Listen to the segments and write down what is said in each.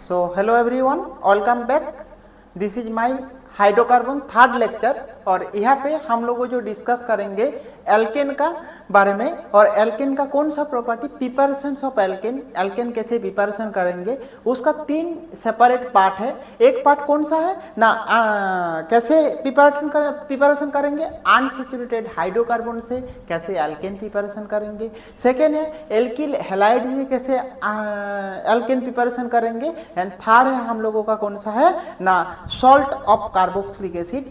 So hello everyone, welcome back. This is my hydrocarbon third lecture और यहाँ पे हम लोग जो डिस्कस करेंगे एल्केन का बारे में और एल्केन का कौन सा property preparation of alkane, alkane कैसे प्रिपरेशन करेंगे उसका तीन सेपरेट पार्ट है। एक पार्ट कौन सा है ना कैसे प्रिपरेशन करेंगे अनसैचुरेटेड हाइड्रोकार्बन से कैसे एल्केन प्रिपरेशन करेंगे। सेकेंड है एल्किल हैलाइड से कैसे एल्केन प्रिपरेशन करेंगे एंड थर्ड है हम लोगों का कौन सा है ना सॉल्ट ऑफ कार्बोक्सिलिक एसिड,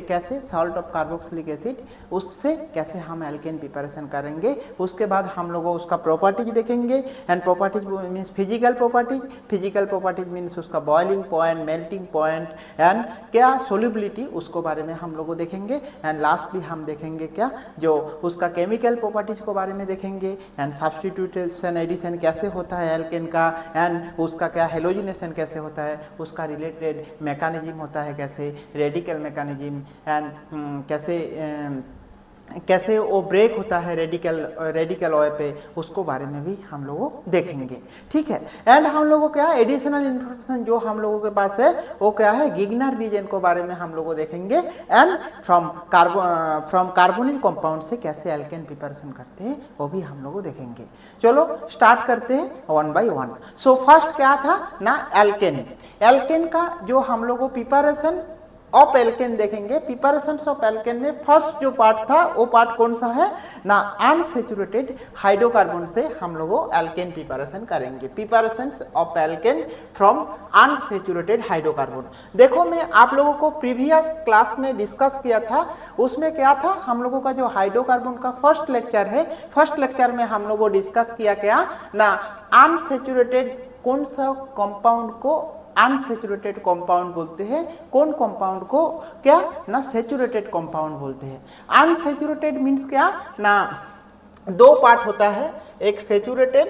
कैसे सॉल्ट ऑफ कार्बोक्सिलिक एसिड उससे कैसे हम एल्केन प्रिपरेशन करेंगे। उसके बाद हम लोग उसका प्रॉपर्टीज देखेंगे and properties means physical properties means उसका boiling point, melting point and क्या सोल्यूबिलिटी उसको बारे में हम लोग देखेंगे एंड लास्टली हम देखेंगे क्या जो उसका केमिकल प्रॉपर्टीज को बारे में देखेंगे एंड सब्स्टिट्यूशन एडिशन कैसे होता है एल्केन का एंड उसका क्या हेलोजिनेशन कैसे होता है, उसका रिलेटेड मैकेनिज्म होता है कैसे रेडिकल मैकेनिज्म एंड कैसे वो ब्रेक होता है रेडिकल ओए पे, उसको बारे में भी हम लोग देखेंगे। ठीक है एंड हम लोगों क्या एडिशनल इन्फॉर्मेशन जो हम लोगों के पास है वो क्या है गिग्नर रीजन को बारे में हम लोग देखेंगे एंड फ्रॉम कार्बोनिल कंपाउंड से कैसे एल्केन प्रिपरेशन करते हैं वो भी हम लोग देखेंगे। चलो स्टार्ट करते हैं one by one. So first क्या था ना एल्केन का जो हम लोग प्रिपरेशन ऑफ एल्केन देखेंगे। प्रिपरेशन ऑफ एल्केन में फर्स्ट जो पार्ट था वो पार्ट कौन सा है ना अनसैचुरेटेड हाइड्रोकार्बन से हम लोग एल्केन प्रिपरेशन करेंगे। Preparation of alkane from unsaturated hydrocarbon. देखो मैं आप लोगों को प्रीवियस क्लास में डिस्कस किया था, उसमें क्या था हम लोगों का जो हाइड्रोकार्बन का फर्स्ट लेक्चर है, फर्स्ट लेक्चर में हम लोगों डिस्कस किया क्या ना अनसैचुरेटेड कौन सा कंपाउंड को अनसैचुरेटेड कंपाउंड बोलते हैं, कौन कंपाउंड को क्या ना सैचुरेटेड कंपाउंड बोलते हैं। अनसैचुरेटेड मीन्स क्या ना दो पार्ट होता है, एक saturated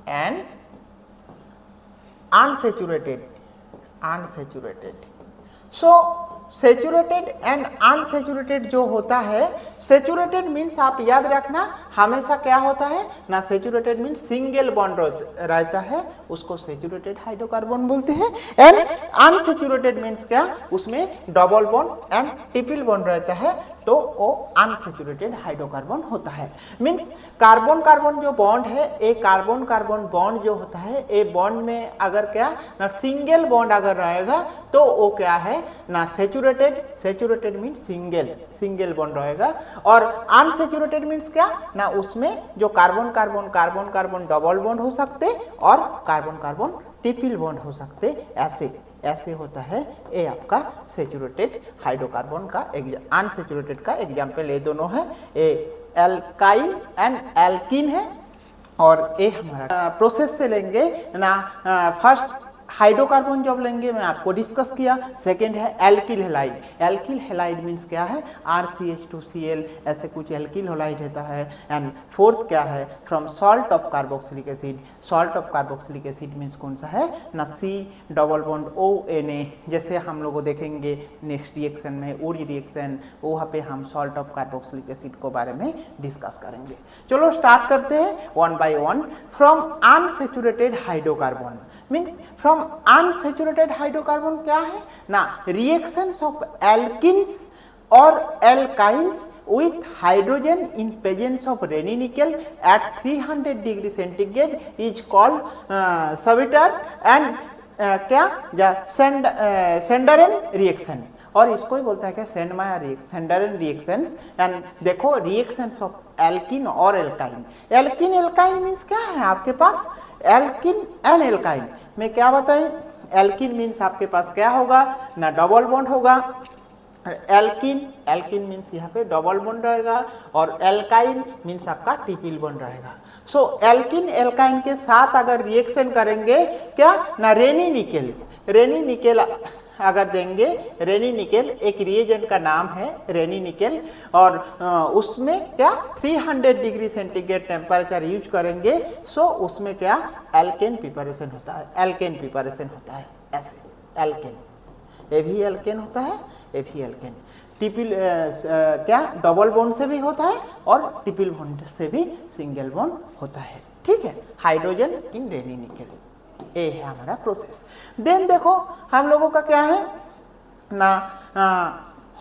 and unsaturated. So saturated and unsaturated जो होता है, सैचुरेटेड मीन्स आप याद रखना हमेशा क्या होता है ना सैचुरेटेड मीन्स सिंगल बॉन्ड रहता है, उसको सैचुरेटेड हाइड्रोकार्बन बोलते हैं एंड अनसैचुरेटेड मीन्स क्या उसमें double bond and triple bond रहता है तो वो अनसैचुरेटेड हाइड्रोकार्बन होता है। मीन्स कार्बन कार्बन जो बॉन्ड है ये कार्बन कार्बन बॉन्ड जो होता है ये बॉन्ड में अगर क्या ना सिंगल बॉन्ड अगर रहेगा तो वो क्या है ना सैचुरेटेड मीन्स सिंगल बॉन्ड रहेगा और अनसैचुरेटेड मीन्स क्या ना उसमें जो कार्बन कार्बन डबल बॉन्ड हो सकते और कार्बन कार्बन ट्रिपल बॉन्ड हो सकते, ऐसे होता है। ये आपका सैचुरेटेड हाइड्रोकार्बन का अनसैचुरेटेड का एग्जाम्पल ये दोनों है, ये एल्काइल एंड एल्कीन है और ये हमारा प्रोसेस से लेंगे ना फर्स्ट हाइड्रोकार्बन जब लेंगे मैं आपको डिस्कस किया। सेकेंड है एल्किल हैलाइड मीन्स क्या है RCH2Cl ऐसे कुछ एल्किल हैलाइड रहता है एंड फोर्थ क्या है from salt of carboxylic acid means कौन सा है ना C डबल बॉन्ड ONA, जैसे हम लोग देखेंगे नेक्स्ट रिएक्शन में उरी रिएक्शन वहाँ पे हम सॉल्ट ऑफ कार्बोक्सिलिक एसिड को बारे में डिस्कस करेंगे। चलो स्टार्ट करते हैं one by one. From unsaturated hydrocarbon means from unsaturated hydrocarbon क्या है ना रिएक्शंस ऑफ एल्किन्स और alkynes with hydrogen in presence of Raney nickel at 300 degree centigrade is called Savitr and क्या सेंडरन रिएक्शन और इसको ही बोलता है क्या सेंडरन रिएक्शंस। एंड देखो रिएक्शंस ऑफ एल्किन और एल्काइन मीन्स क्या है आपके पास एल्किन एंड एल्काइन में क्या बताएं, एल्किन मीन्स आपके पास क्या होगा ना डबल बॉन्ड होगा, एल्किन मीन्स यहाँ पे डबल बॉन्ड रहेगा और एल्काइन मीन्स आपका ट्रिपल बॉन्ड रहेगा। सो एल्किन एल्काइन के साथ अगर रिएक्शन करेंगे क्या ना रेनी निकेल अगर देंगे, रेनी निकेल एक रिएजेंट का नाम है रेनी निकेल और उसमें क्या 300 डिग्री सेंटीग्रेड टेम्परेचर यूज करेंगे। सो उसमें क्या एल्केन प्रिपरेशन होता है ऐसे एल्केन, ये भी एल्केन होता है, ये भी एल्केन ट्रिपल क्या डबल बॉन्ड से भी होता है और ट्रिपल बॉन्ड से भी सिंगल बॉन्ड होता है। ठीक है, हाइड्रोजन इन रेनी निकेल, ये है हमारा प्रोसेस। देन देखो हम लोगों का क्या है ना,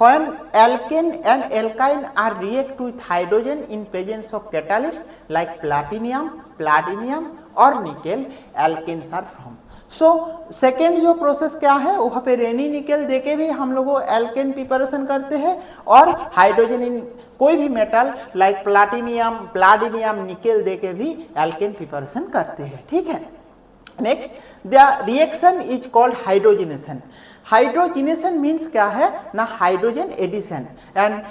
when alkane and alkyne are react with hydrogen in presence of catalyst like platinum, palladium और nickel, alkanes are formed। So second जो प्रोसेस क्या है, वहाँ पे रेनी निकेल देके भी हम लोग एल्केन प्रिपरेशन करते हैं और हाइड्रोजन इन कोई भी metal like platinum, palladium, nickel देके भी एल्केन प्रिपरेशन करते हैं, ठीक है। Next, the reaction is called hydrogenation. Hydrogenation means क्या है ना, hydrogen addition and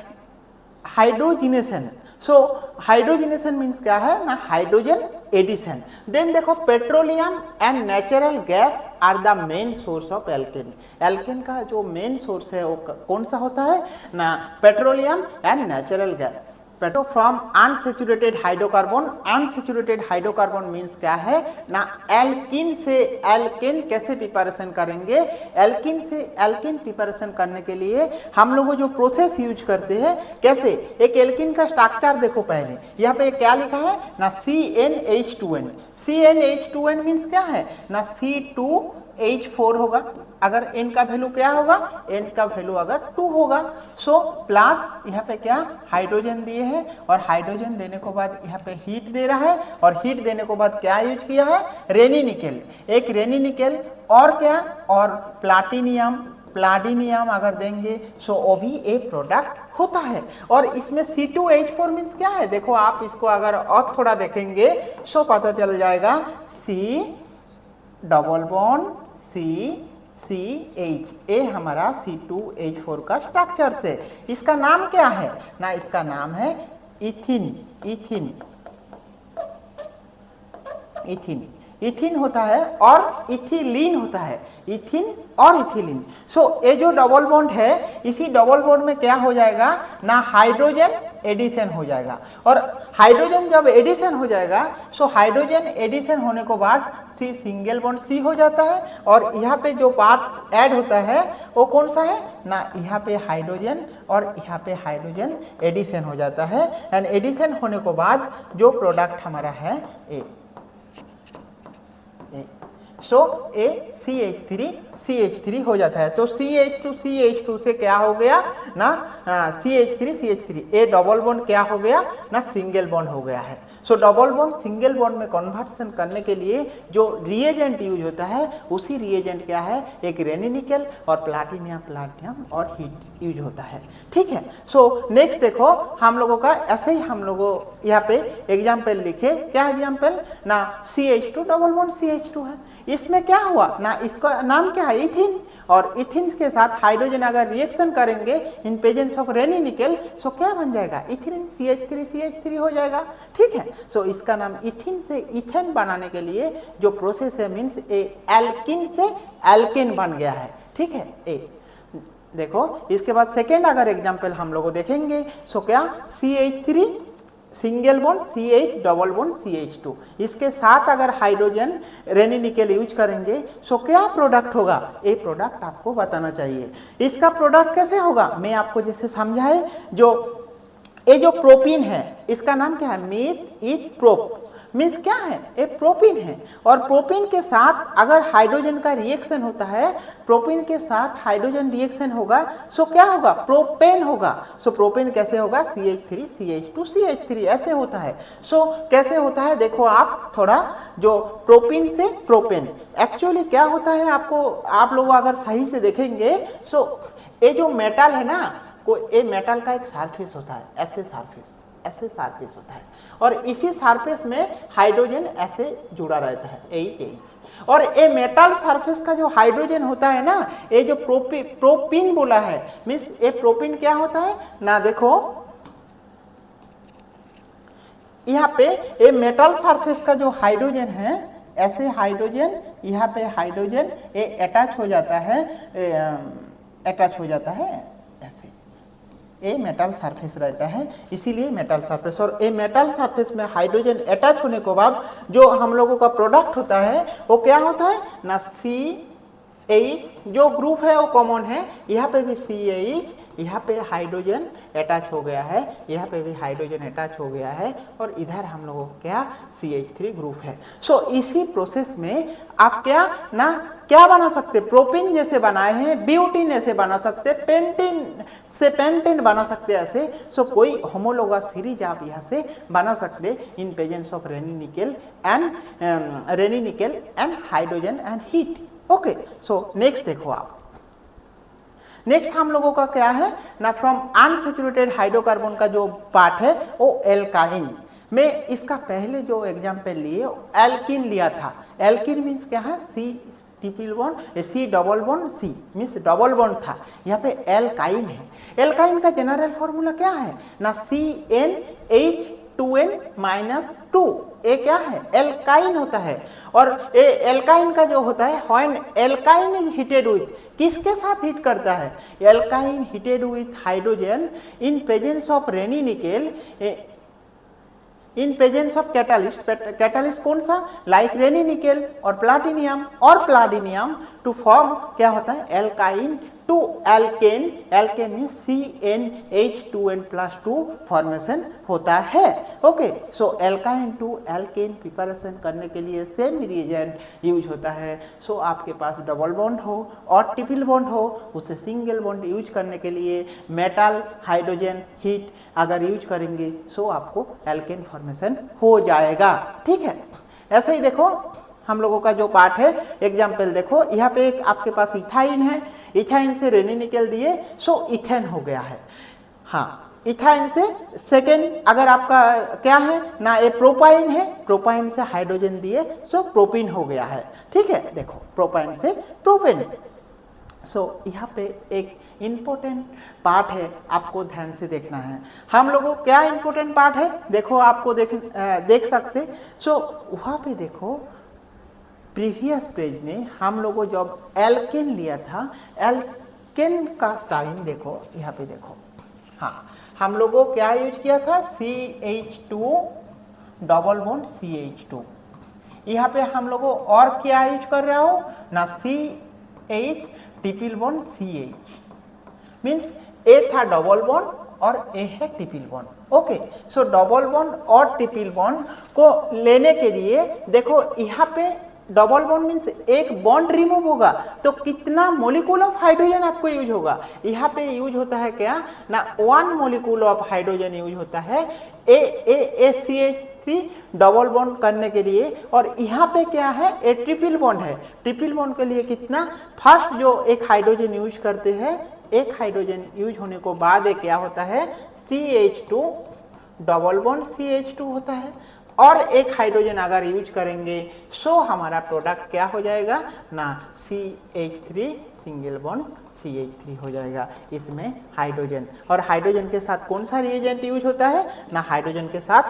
hydrogenation. So hydrogenation means क्या है ना, हाइड्रोजन एडिशन। देन देखो petroleum and natural gas are the main source of alkane. Alkane का जो मेन सोर्स है वो कौन सा होता है ना, petroleum and natural gas. Petro from unsaturated hydrocarbon. Unsaturated hydrocarbon means क्या है ना, एल्किन से एल्केन कैसे प्रिपरेशन करेंगे। एल्किन से एल्केन प्रिपरेशन करने के लिए हम लोग जो प्रोसेस यूज करते हैं, कैसे, एक एल्किन का स्ट्रक्चर देखो पहले, यहाँ पे क्या लिखा है ना, CnH2n। CnH2n मीन्स क्या है ना, C2H4 होगा। अगर n का वैल्यू क्या होगा, n का वैल्यू अगर 2 होगा। सो प्लस यहाँ पे क्या हाइड्रोजन दिए हैं और हाइड्रोजन देने के बाद यहाँ पे हीट दे रहा है और हीट देने के बाद क्या यूज किया है, रेनी निकेल। एक रेनी निकेल और क्या, और प्लाटिनियम, प्लाडिनियम अगर देंगे सो वो भी एक प्रोडक्ट होता है। और इसमें C2H4 मीन्स क्या है, देखो आप इसको अगर और थोड़ा देखेंगे सो पता चल जाएगा, C डबल बॉन्ड CH, ये हमारा C2H4 का स्ट्रक्चर से। इसका नाम क्या है ना, इसका नाम है इथिन। इथिन, इथिन, इथिन होता है और इथिलीन होता है, इथिन और इथिलीन। सो ये जो डबल बॉन्ड है, इसी डबल बॉन्ड में क्या हो जाएगा ना, हाइड्रोजन एडिशन हो जाएगा। और हाइड्रोजन जब एडिशन हो जाएगा, सो हाइड्रोजन एडिशन होने के बाद C सिंगल बॉन्ड C हो जाता है और यहाँ पे जो पार्ट ऐड होता है वो कौन सा है ना, यहाँ पे हाइड्रोजन और यहाँ पे हाइड्रोजन एडिशन हो जाता है। एंड एडिशन होने के बाद जो प्रोडक्ट हमारा है ए, सो ए CH3 हो जाता है। तो CH2 से क्या हो गया ना, CH3 ए डबल बॉन्ड क्या हो गया ना, सिंगल बॉन्ड हो गया है। सो डबल बॉन्ड सिंगल बॉन्ड में कन्वर्सन करने के लिए जो रिएजेंट यूज होता है, उसी रिएजेंट क्या है, एक रेनी निकेल और प्लाटिनियम और हीट यूज होता है, ठीक है। सो नेक्स्ट देखो हम लोगों का ऐसे ही हम लोगों यहाँ पे एग्जाम्पल लिखे, क्या एग्जाम्पल ना, CH2 डबल बॉन्ड CH2 है। इसमें क्या हुआ ना, इसका नाम क्या है, इथिन। और इथिन के साथ हाइड्रोजन अगर रिएक्शन करेंगे in presence of Raney nickel, so क्या बन जाएगा, इथिन CH3 हो जाएगा, ठीक है। सो इसका नाम इथिन से इथेन बनाने के लिए जो प्रोसेस है मीन्स ए एल्किन से एल्केन बन गया है, ठीक है। ए देखो इसके बाद सेकेंड अगर एग्जाम्पल हम लोग देखेंगे, सो क्या CH3 single bond CH double bond CH2, इसके साथ अगर हाइड्रोजन रेनी निकेल यूज करेंगे सो क्या प्रोडक्ट होगा, ये प्रोडक्ट आपको बताना चाहिए। इसका प्रोडक्ट कैसे होगा, मैं आपको जैसे समझाए, जो ये जो प्रोपीन है इसका नाम क्या है, मीथ ईथ प्रोप मीन्स क्या है, ये प्रोपीन है। और प्रोपीन के साथ अगर हाइड्रोजन का रिएक्शन होता है, प्रोपीन के साथ हाइड्रोजन रिएक्शन होगा सो क्या होगा, प्रोपेन होगा। सो प्रोपेन कैसे होगा, CH3 CH2 CH3 ऐसे होता है। सो कैसे होता है देखो आप थोड़ा, जो प्रोपीन से प्रोपेन एक्चुअली क्या होता है, आपको आप लोग अगर सही से देखेंगे सो ये जो मेटल है ना, ये मेटल का एक सरफेस होता है, ऐसे सरफेस होता है और इसी सरफेस में हाइड्रोजन ऐसे जुड़ा रहता है, H। और ये मेटल सरफेस का जो हाइड्रोजन होता है ना, ये जो प्रोपीन बोला है मीन्स ये प्रोपीन क्या होता है ना, देखो यहाँ पे ये मेटल सरफेस का जो हाइड्रोजन है, ऐसे हाइड्रोजन यहाँ पे हाइड्रोजन ये अटैच हो जाता है, ऐसे ए मेटल सरफेस रहता है, इसीलिए मेटल सरफेस। और ए मेटल सरफेस में हाइड्रोजन अटैच होने के बाद जो हम लोगों का प्रोडक्ट होता है वो क्या होता है ना, एच जो ग्रुप है वो कॉमन है, यहाँ पे भी CH, यहाँ पे हाइड्रोजन अटैच हो गया है, यहाँ पे भी हाइड्रोजन अटैच हो गया है और इधर हम लोगों को क्या CH3 ग्रुप है। सो इसी प्रोसेस में आप क्या बना सकते, प्रोपिन जैसे बनाए हैं, ब्यूटीन ऐसे बना सकते, पेंटिन से पेंटेन बना सकते ऐसे। सो कोई होमोलोगस सीरीज आप यहाँ से बना सकते इन presence of Raney nickel and hydrogen and heat. Okay, so next देखो आप, नेक्स्ट हम लोगों का क्या है ना, फ्रॉम अनसैचुरेटेड हाइड्रोकार्बन का जो पार्ट है वो एल्काइन में, इसका पहले जो एग्जाम्पल लिए एल्किन लिया था। एल्किन मीन्स क्या है, C triple bond, C double bond, C means double bond था, यहाँ पे एल्काइन है। एल्काइन का जनरल फॉर्मूला क्या है ना, CnH2n-2, ये क्या है, एल्काइन होता है। और ये एल्काइन का जो होता है, when alkyne is heated with, किसके साथ हीट करता है, alkyne heated with hydrogen in presence of Raney nickel, in presence of catalyst, catalyst कौन सा, लाइक रेनी निकेल और प्लाटिनियम टू फॉर्म क्या होता है, एल्काइन टू एल्केन, एल्केन में CnH2n+2 फॉर्मेशन होता है। Okay, so alkyne to alkane preparation करने के लिए सेम रिएजेंट यूज होता है। सो आपके पास डबल बॉन्ड हो और ट्रिपल बॉन्ड हो, उसे सिंगल बॉन्ड यूज करने के लिए मेटल हाइड्रोजन हीट अगर यूज करेंगे सो आपको एल्केन फॉर्मेशन हो जाएगा। ठीक है, ऐसे ही देखो हम लोगों का जो पार्ट है, एग्जाम्पल देखो, यहाँ पे एक आपके पास इथाइन है, इथाइन से रेनी निकल दिए सो इथेन हो गया है। हाँ, इथाइन से सेकेंड अगर आपका क्या है ना, ये प्रोपाइन है, प्रोपाइन से हाइड्रोजन दिए सो प्रोपिन हो गया है। ठीक है, देखो प्रोपाइन से प्रोपेन। सो यहाँ पे एक इम्पोर्टेंट पार्ट है, आपको ध्यान से देखना है। हम लोगों क्या इम्पोर्टेंट पार्ट है, देखो आपको देख सकते। सो वहाँ पे देखो प्रीवियस पेज में हम लोगों जब एल्केन लिया था, एल्केन का टाइम देखो, यहाँ पे देखो, हाँ हम लोगों क्या यूज किया था, CH2 डबल बॉन्ड CH2। यहाँ पे हम लोगों और क्या यूज कर रहा हो ना, CH triple bond CH, means a था डबल बॉन्ड और ए है triple bond. Okay, so double bond और ट्रिपल बॉन्ड को लेने के लिए देखो, यहाँ पे डबल बॉन्ड मीन्स एक बॉन्ड रिमूव होगा तो कितना मॉलिक्यूल ऑफ हाइड्रोजन आपको यूज होगा। यहाँ पे यूज होता है क्या ना, 1 मॉलिक्यूल ऑफ हाइड्रोजन यूज होता है CH3 डबल बॉन्ड करने के लिए। और यहाँ पे क्या है, ए ट्रिपल बॉन्ड है, ट्रिपल बॉन्ड के लिए कितना, फर्स्ट जो एक हाइड्रोजन यूज करते हैं, एक हाइड्रोजन यूज होने को बाद क्या होता है, CH2 डबल बॉन्ड CH2 होता है। और एक हाइड्रोजन अगर यूज करेंगे सो हमारा प्रोडक्ट क्या हो जाएगा ना, CH3 सिंगल बॉन्ड CH3 हो जाएगा। इसमें हाइड्रोजन, और हाइड्रोजन के साथ कौन सा रिएजेंट यूज होता है ना, हाइड्रोजन के साथ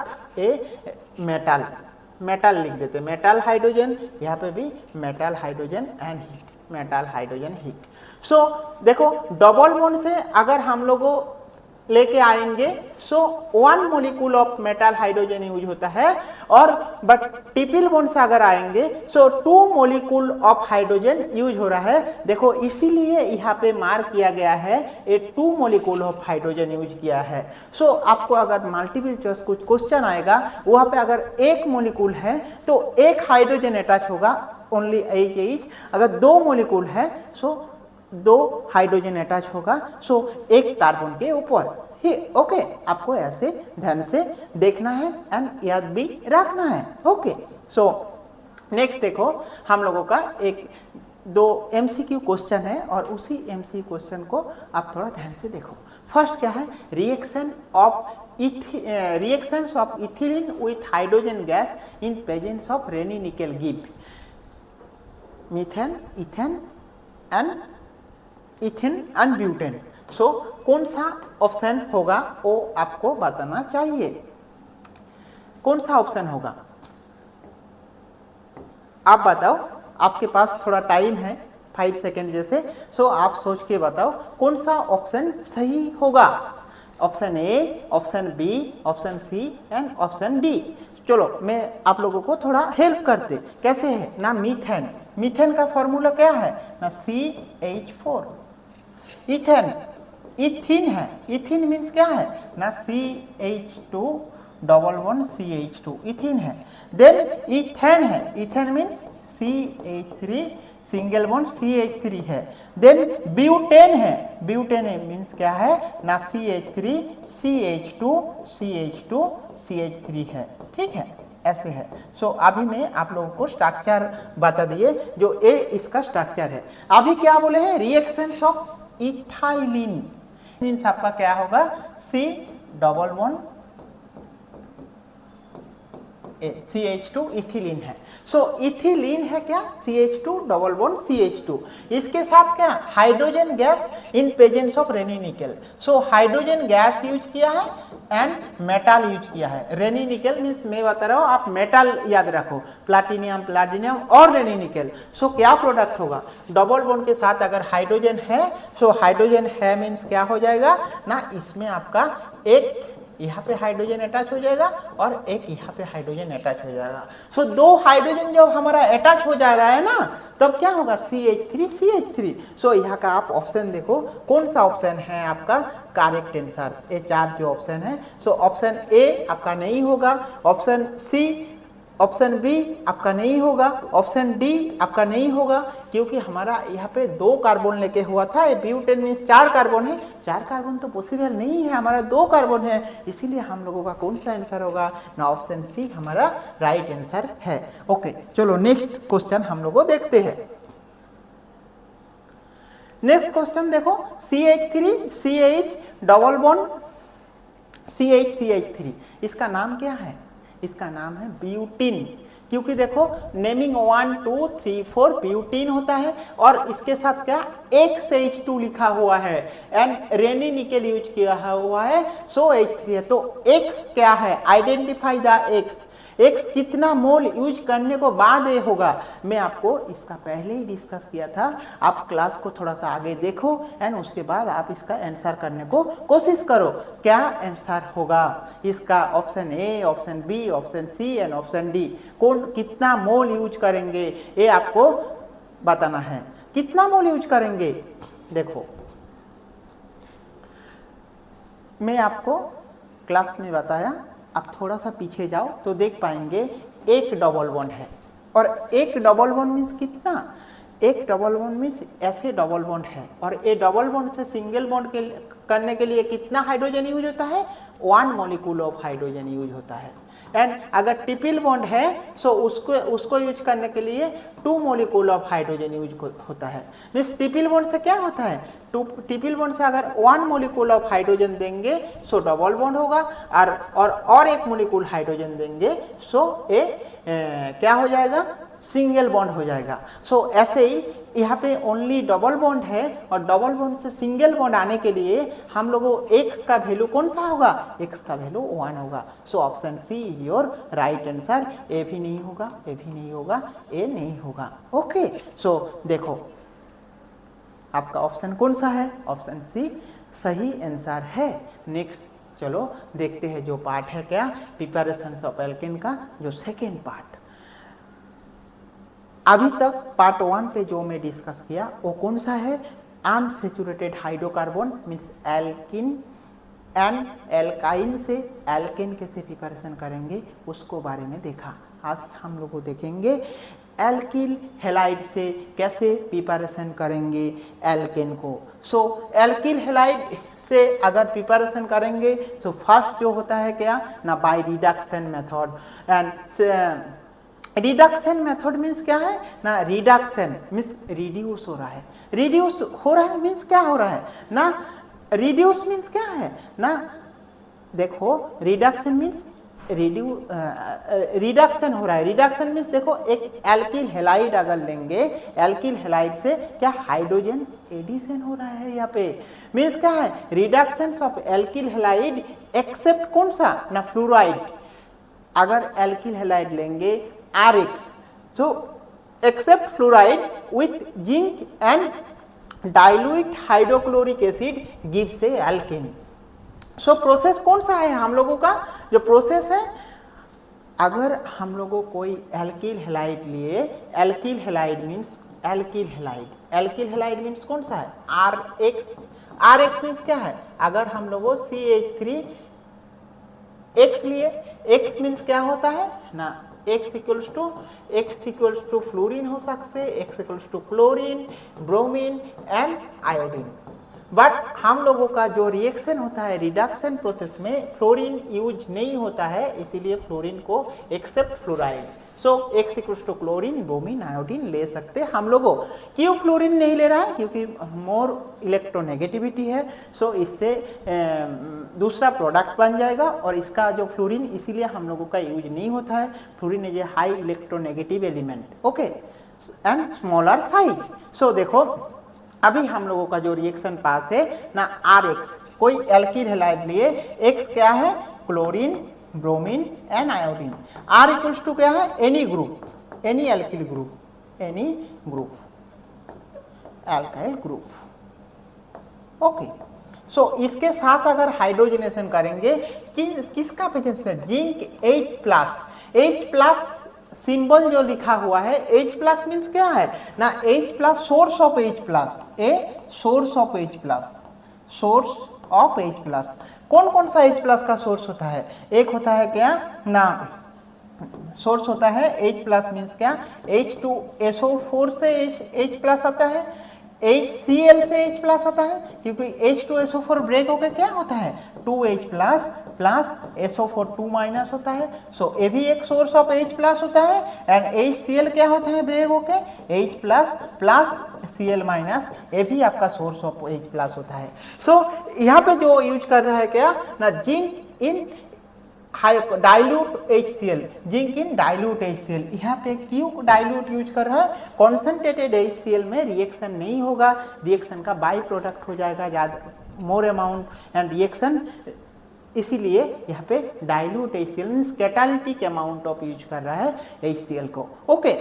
मेटल लिख देते, मेटल हाइड्रोजन, यहाँ पे भी metal hydrogen and heat, metal hydrogen heat. So देखो डबल बॉन्ड से अगर हम लोगों लेके आएंगे so 1 molecule of metal hydrogen use होता है, और बट ट्रिपल बॉन्ड से अगर आएंगे so 2 molecule of hydrogen use हो रहा है। देखो इसीलिए यहाँ पे मार्क किया गया है, ये 2 मॉलिक्यूल ऑफ हाइड्रोजन यूज किया है। सो आपको अगर मल्टीपल चॉइस कुछ क्वेश्चन आएगा, वहाँ पे अगर 1 मॉलिक्यूल है तो 1 हाइड्रोजन अटैच होगा, ओनली H। अगर 2 मॉलिक्यूल है सो 2 हाइड्रोजन अटैच होगा, सो 1 कार्बन के ऊपर ही। ओके, आपको ऐसे ध्यान से देखना है एंड याद भी रखना है। ओके, सो नेक्स्ट देखो हम लोगों का एक 2 MCQ क्वेश्चन है, और उसी MCQ क्वेश्चन को आप थोड़ा ध्यान से देखो। फर्स्ट क्या है, reactions of ethylene with hydrogen gas in presence of Raney nickel give methane, ethane and butane. So कौन सा ऑप्शन होगा वो आपको बताना चाहिए, कौन सा ऑप्शन होगा आप बताओ। आपके पास थोड़ा टाइम है 5 सेकेंड जैसे, सो आप सोच के बताओ कौन सा ऑप्शन सही होगा। Option A, option B, option C and option D. चलो मैं आप लोगों को थोड़ा हेल्प करते, कैसे है ना, मीथेन, मीथेन का फॉर्मूला क्या है ना CH4। इथेन इथिन है, इथिन मीन्स क्या है ना CH2 डबल वन CH2 इथिन है। देन इथेन है, ethane means CH3 single bond CH3 है। देन ब्यूटेन है, ब्यूटेन मीन्स क्या है ना CH3 CH2 CH2 CH3 है। ठीक है, ऐसे है। सो अभी मैं आप लोगों को स्ट्रक्चर बता दिए, जो ए इसका स्ट्रक्चर है। अभी क्या बोले हैं रिएक्शंस ऑफ इथाइलिन मीन्स आपका क्या होगा C double bond CH2 ethylene है। सो इथिलीन है क्या CH2 डबल बॉन्ड CH2, इसके साथ क्या hydrogen gas in presence of Raney nickel. So hydrogen gas use किया है एंड मेटल यूज किया है। रेनी निकल मीन्स मैं बता रहा हूँ, आप मेटल याद रखो, प्लाटिनियम प्लाटिनियम और रेनी निकल। सो क्या प्रोडक्ट होगा डबल बॉन्ड के साथ अगर हाइड्रोजन है, सो हाइड्रोजन है मीन्स क्या हो जाएगा ना, इसमें आपका एक यहाँ पे हाइड्रोजन अटैच हो जाएगा और एक यहाँ पे हाइड्रोजन अटैच हो जाएगा। सो दो हाइड्रोजन जब हमारा अटैच हो जा रहा है ना, तब क्या होगा CH3 CH3। सो यहाँ का आप ऑप्शन देखो कौन सा ऑप्शन है आपका करेक्ट आंसर, ये चार जो ऑप्शन है। सो ऑप्शन ए आपका नहीं होगा, ऑप्शन सी, ऑप्शन बी आपका नहीं होगा, ऑप्शन डी आपका नहीं होगा, क्योंकि हमारा यहाँ पे 2 कार्बन लेके हुआ था। ब्यूटेन मीन्स 4 कार्बन है, 4 कार्बन तो पॉसिबल नहीं है, हमारा 2 कार्बन है, इसीलिए हम लोगों का कौन सा आंसर होगा ना ऑप्शन सी हमारा राइट आंसर है। ओके, चलो नेक्स्ट क्वेश्चन हम लोग देखते हैं। नेक्स्ट क्वेश्चन देखो CH3 CH double bond CH3, इसका नाम क्या है, इसका नाम है ब्यूटीन, क्योंकि देखो नेमिंग 1 2 3 4 ब्यूटीन होता है और इसके साथ क्या XH2 लिखा हुआ है एंड रेनी निकल यूज किया हुआ है, सो H3 है। तो X क्या है, आइडेंटिफाई द X कितना मोल यूज करने को बाद ये होगा, मैं आपको इसका पहले ही डिस्कस किया था। आप क्लास को थोड़ा सा आगे देखो एंड उसके बाद आप इसका आंसर करने को कोशिश करो। क्या आंसर होगा इसका, option A, option B, option C and option D, कौन कितना मोल यूज करेंगे ये आपको बताना है। कितना मोल यूज करेंगे, देखो मैं आपको क्लास में बताया, आप थोड़ा सा पीछे जाओ तो देख पाएंगे एक डबल बॉन्ड है और एक डबल बॉन्ड मीन्स कितना, एक डबल बॉन्ड मीन्स ऐसे डबल बॉन्ड है और ये डबल बॉन्ड से सिंगल बॉन्ड करने के लिए कितना हाइड्रोजन यूज होता है, 1 मॉलिक्यूल ऑफ हाइड्रोजन यूज होता है। एंड अगर ट्रिपल बॉन्ड है सो उसको यूज करने के लिए 2 मॉलिक्यूल ऑफ हाइड्रोजन यूज होता है। मीन्स ट्रिपल बॉन्ड से क्या होता है, ट्रिपल बॉन्ड से अगर 1 मॉलिक्यूल ऑफ हाइड्रोजन देंगे सो डबल बॉन्ड होगा और एक मॉलिक्यूल हाइड्रोजन देंगे सो ये क्या हो जाएगा, सिंगल बॉन्ड हो जाएगा। सो ऐसे ही यहाँ पे ओनली डबल बॉन्ड है और डबल बॉन्ड से सिंगल बॉन्ड आने के लिए हम लोगों x का वैल्यू कौन सा होगा, x का वैल्यू 1 होगा। So option C your right answer, A भी नहीं होगा, ए भी नहीं होगा, ए नहीं होगा। ओके, सो देखो आपका ऑप्शन कौन सा है, ऑप्शन सी सही आंसर है। नेक्स्ट चलो देखते हैं जो पार्ट है क्या, प्रिपरेशन ऑफ एल्केन का जो सेकेंड पार्ट। अभी तक पार्ट 1 पे जो मैं डिस्कस किया वो कौन सा है, unsaturated hydrocarbon means alkene and alkyne से एल्केन कैसे प्रिपरेशन करेंगे उसको बारे में देखा। अब हम लोग देखेंगे एल्किल हैलाइड से कैसे प्रिपरेशन करेंगे एल्केन को। सो एल्किल हैलाइड से अगर प्रिपरेशन करेंगे सो फर्स्ट जो होता है क्या ना, by reduction method. And reduction method means क्या है ना, रिडक्शन मीन्स रिड्यूस हो रहा है, रिड्यूस हो रहा है मीन्स क्या हो रहा है ना, रिड्यूस मीन्स क्या है ना, देखो रिडक्शन मीन्स रिडक्शन हो रहा है। रिडक्शन मीन्स देखो एक एल्किल हैलाइड अगर लेंगे, एल्किल हैलाइड से क्या हाइड्रोजन एडिशन हो रहा है यहाँ पे, मीन्स क्या है reduction of alkyl halide except कौन सा ना फ्लोराइड। अगर एल्किल हैलाइड लेंगे RX, so except fluoride with zinc and dilute hydrochloric acid gives a alkane. So process कौन सा है हम लोगों का, जो प्रोसेस है अगर हम लोगों कोई एल्किल हैलाइड लिए, alkyl halide means alkyl halide, alkyl halide means कौन सा है, RX, RX मीन्स क्या है, अगर हम लोगों CH3 X लिए, X मीन्स क्या होता है ना, X इक्वल्स टू फ्लोरीन हो सकते, X equals to chlorine, bromine and iodine. But हम लोगों का जो रिएक्शन होता है रिडक्शन प्रोसेस में फ्लोरीन यूज नहीं होता है, इसीलिए फ्लोरीन को except fluoride, so X equals to chlorine, bromine, iodine ले सकते हम लोगों। क्यों फ्लोरीन नहीं ले रहा है, क्योंकि मोर इलेक्ट्रोनेगेटिविटी है, सो इससे दूसरा प्रोडक्ट बन जाएगा और इसका जो फ्लोरीन, इसीलिए हम लोगों का यूज नहीं होता है। Fluorine is a high electronegative element, okay, and smaller size. So देखो अभी हम लोगों का जो रिएक्शन पास है ना, RX, कोई एल्किल हैलाइड लिए, X क्या है, chlorine, bromine and iodine, R equals to क्या है, any group, any alkyl group, any group, alkyl group, okay. So इसके साथ अगर हाइड्रोजनेशन करेंगे, किसका प्रेजेंस है, जिंक H+, सिंबल जो लिखा हुआ है H+ मीन्स क्या है ना, H+, source of H+, a source of H+, source of H+। कौन कौन सा H+ का सोर्स होता है, एक होता है क्या ना, सोर्स होता है H+ मीन्स क्या, H2SO4 से H+ आता है, HCl से H+ आता है, क्योंकि H2SO4 ब्रेक होकर क्या होता है, 2H+ प्लस SO4 2- होता है, सो ये भी एक सोर्स ऑफ H+ होता है, एंड HCl क्या होता है ब्रेक होके, H+ प्लस Cl-, ये भी आपका सोर्स ऑफ H+ होता है। सो यहाँ पे जो यूज कर रहा है क्या ना, zinc in dilute HCl, zinc in dilute HCl, यहाँ पे क्यों डाइल्यूट यूज कर रहा है, कॉन्सेंट्रेटेड HCl में रिएक्शन नहीं होगा, रिएक्शन का बाई प्रोडक्ट हो जाएगा ज़्यादा, मोर अमाउंट एंड रिएक्शन, इसीलिए यहाँ पे dilute HCl means catalytic amount of use कर रहा है HCl को, ओके।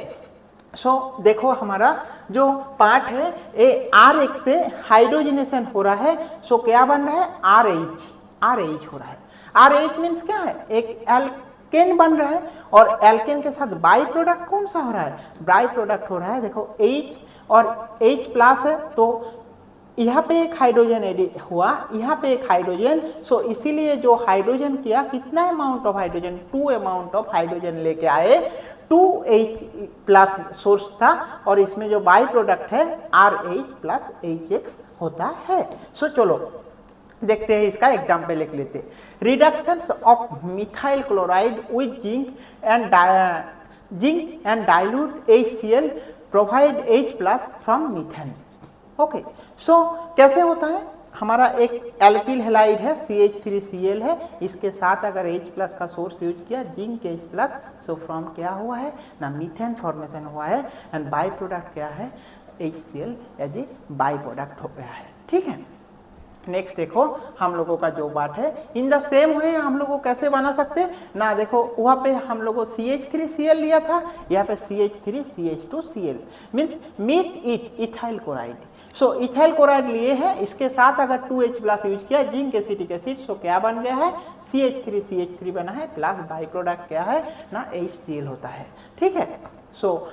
सो देखो हमारा जो पार्ट है ये RX से हाइड्रोजनेशन हो रहा है, सो क्या बन रहा है, RH हो रहा है। RH मीन्स क्या है, एक एल्केन बन रहा है, और एल्केन के साथ बाई प्रोडक्ट कौन सा हो रहा है, बाई प्रोडक्ट हो रहा है, देखो H और H+ है, तो यहाँ पे एक हाइड्रोजन एड हुआ, यहाँ पे एक हाइड्रोजन, सो इसीलिए जो हाइड्रोजन किया, कितना amount of hydrogen, 2 amount of hydrogen लेके आए, 2H+ सोर्स था, और इसमें जो बाई प्रोडक्ट है RH+ HX होता है। सो चलो देखते हैं, इसका एग्जाम्पल लिख लेते हैं, reduction of methyl chloride with zinc and dilute HCl provide H+ from methane, okay. So कैसे होता है, हमारा एक एल्किल हैलाइड है CH3Cl है, इसके साथ अगर H+ का सोर्स यूज किया, जिंक H+, सो फ्रॉम क्या हुआ है ना, मीथेन फॉर्मेशन हुआ है, एंड बाई प्रोडक्ट क्या है, HCl as a by product हो गया है, ठीक है। नेक्स्ट देखो हम लोगों का जो बात है, इन द सेम वे हम लोगों कैसे बना सकते हैं ना, देखो वहाँ पे हम लोगों CH3Cl लिया था, यहाँ पे CH3CH2Cl means meet ethyl chloride, so ethyl chloride लिए है, इसके साथ अगर 2H+ यूज किया, जिंक एसिटिक एसिड, सो क्या बन गया है, CH3 बना है, प्लस बाई प्रोडक्ट क्या है ना, HCl होता है, ठीक है। So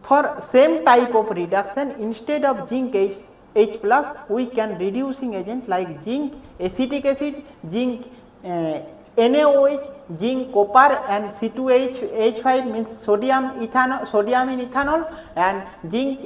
for same type of reduction, instead of zinc H+, we can reducing agent like zinc acetic acid, zinc NaOH, zinc copper and C2H5 means sodium in ethanol and zinc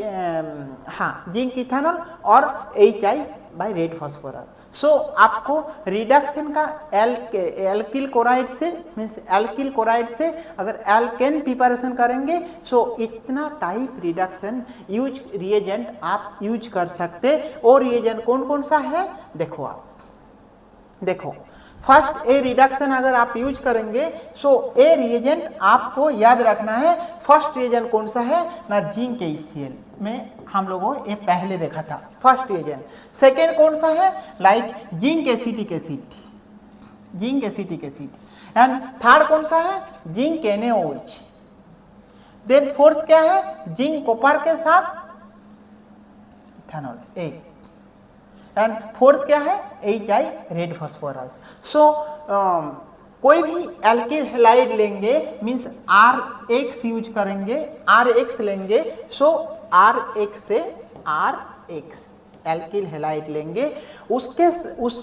ethanol और HI by red phosphorus। सो आपको reduction का alkyl chloride से means alkyl chloride से अगर alkene preparation करेंगे, सो इतना type reduction use reagent आप use कर सकते, और रिएजेंट कौन कौन सा है, देखो आप देखो, फर्स्ट ए रिडक्शन अगर आप यूज करेंगे, सो ए रिएजेंट आपको याद रखना है, फर्स्ट रिएजेंट कौन सा है ना, जिंक HCl में हम लोगों ये पहले देखा था, फर्स्ट रिएजेंट। सेकेंड कौन सा है, like zinc acetic acid, and third कौन सा है, जिंक NaOH। देन फोर्थ क्या है, जिंक कॉपर के साथ इथेनॉल, एंड फोर्थ क्या है, HI रेड फास्फोरस। सो कोई भी एल्किल हैलाइड लेंगे मीन्स RX यूज करेंगे, RX लेंगे, सो RX से RX एल्किल हैलाइड लेंगे, उसके उस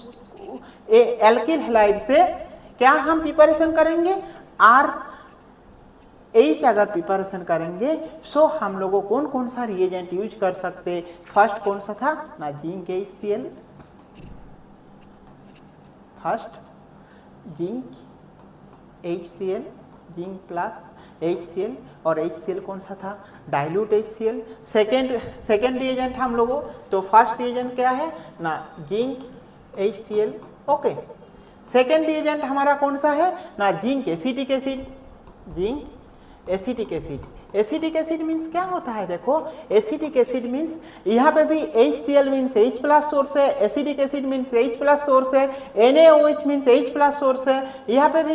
एल्किल हैलाइड से क्या हम प्रिपरेशन करेंगे, RH अगर प्रिपरेशन करेंगे सो हम लोगों कौन कौन सा रिएजेंट यूज कर सकते। फर्स्ट कौन सा था ना, zinc HCl, first zinc HCl, zinc plus HCl, और HCl कौन सा था, डाइल्यूट HCl। सेकेंड रिएजेंट हम लोगों, तो फर्स्ट रिएजेंट क्या है ना, zinc HCl, okay. Second reagent हमारा कौन सा है ना, zinc acetic acid, zinc acetic acid. Acetic acid means क्या होता है, देखो एसिटिक एसिड मीन्स यहाँ पे भी HCl means H plus source है, acetic acid means H plus source है, NaOH means H plus source है, यहाँ पे भी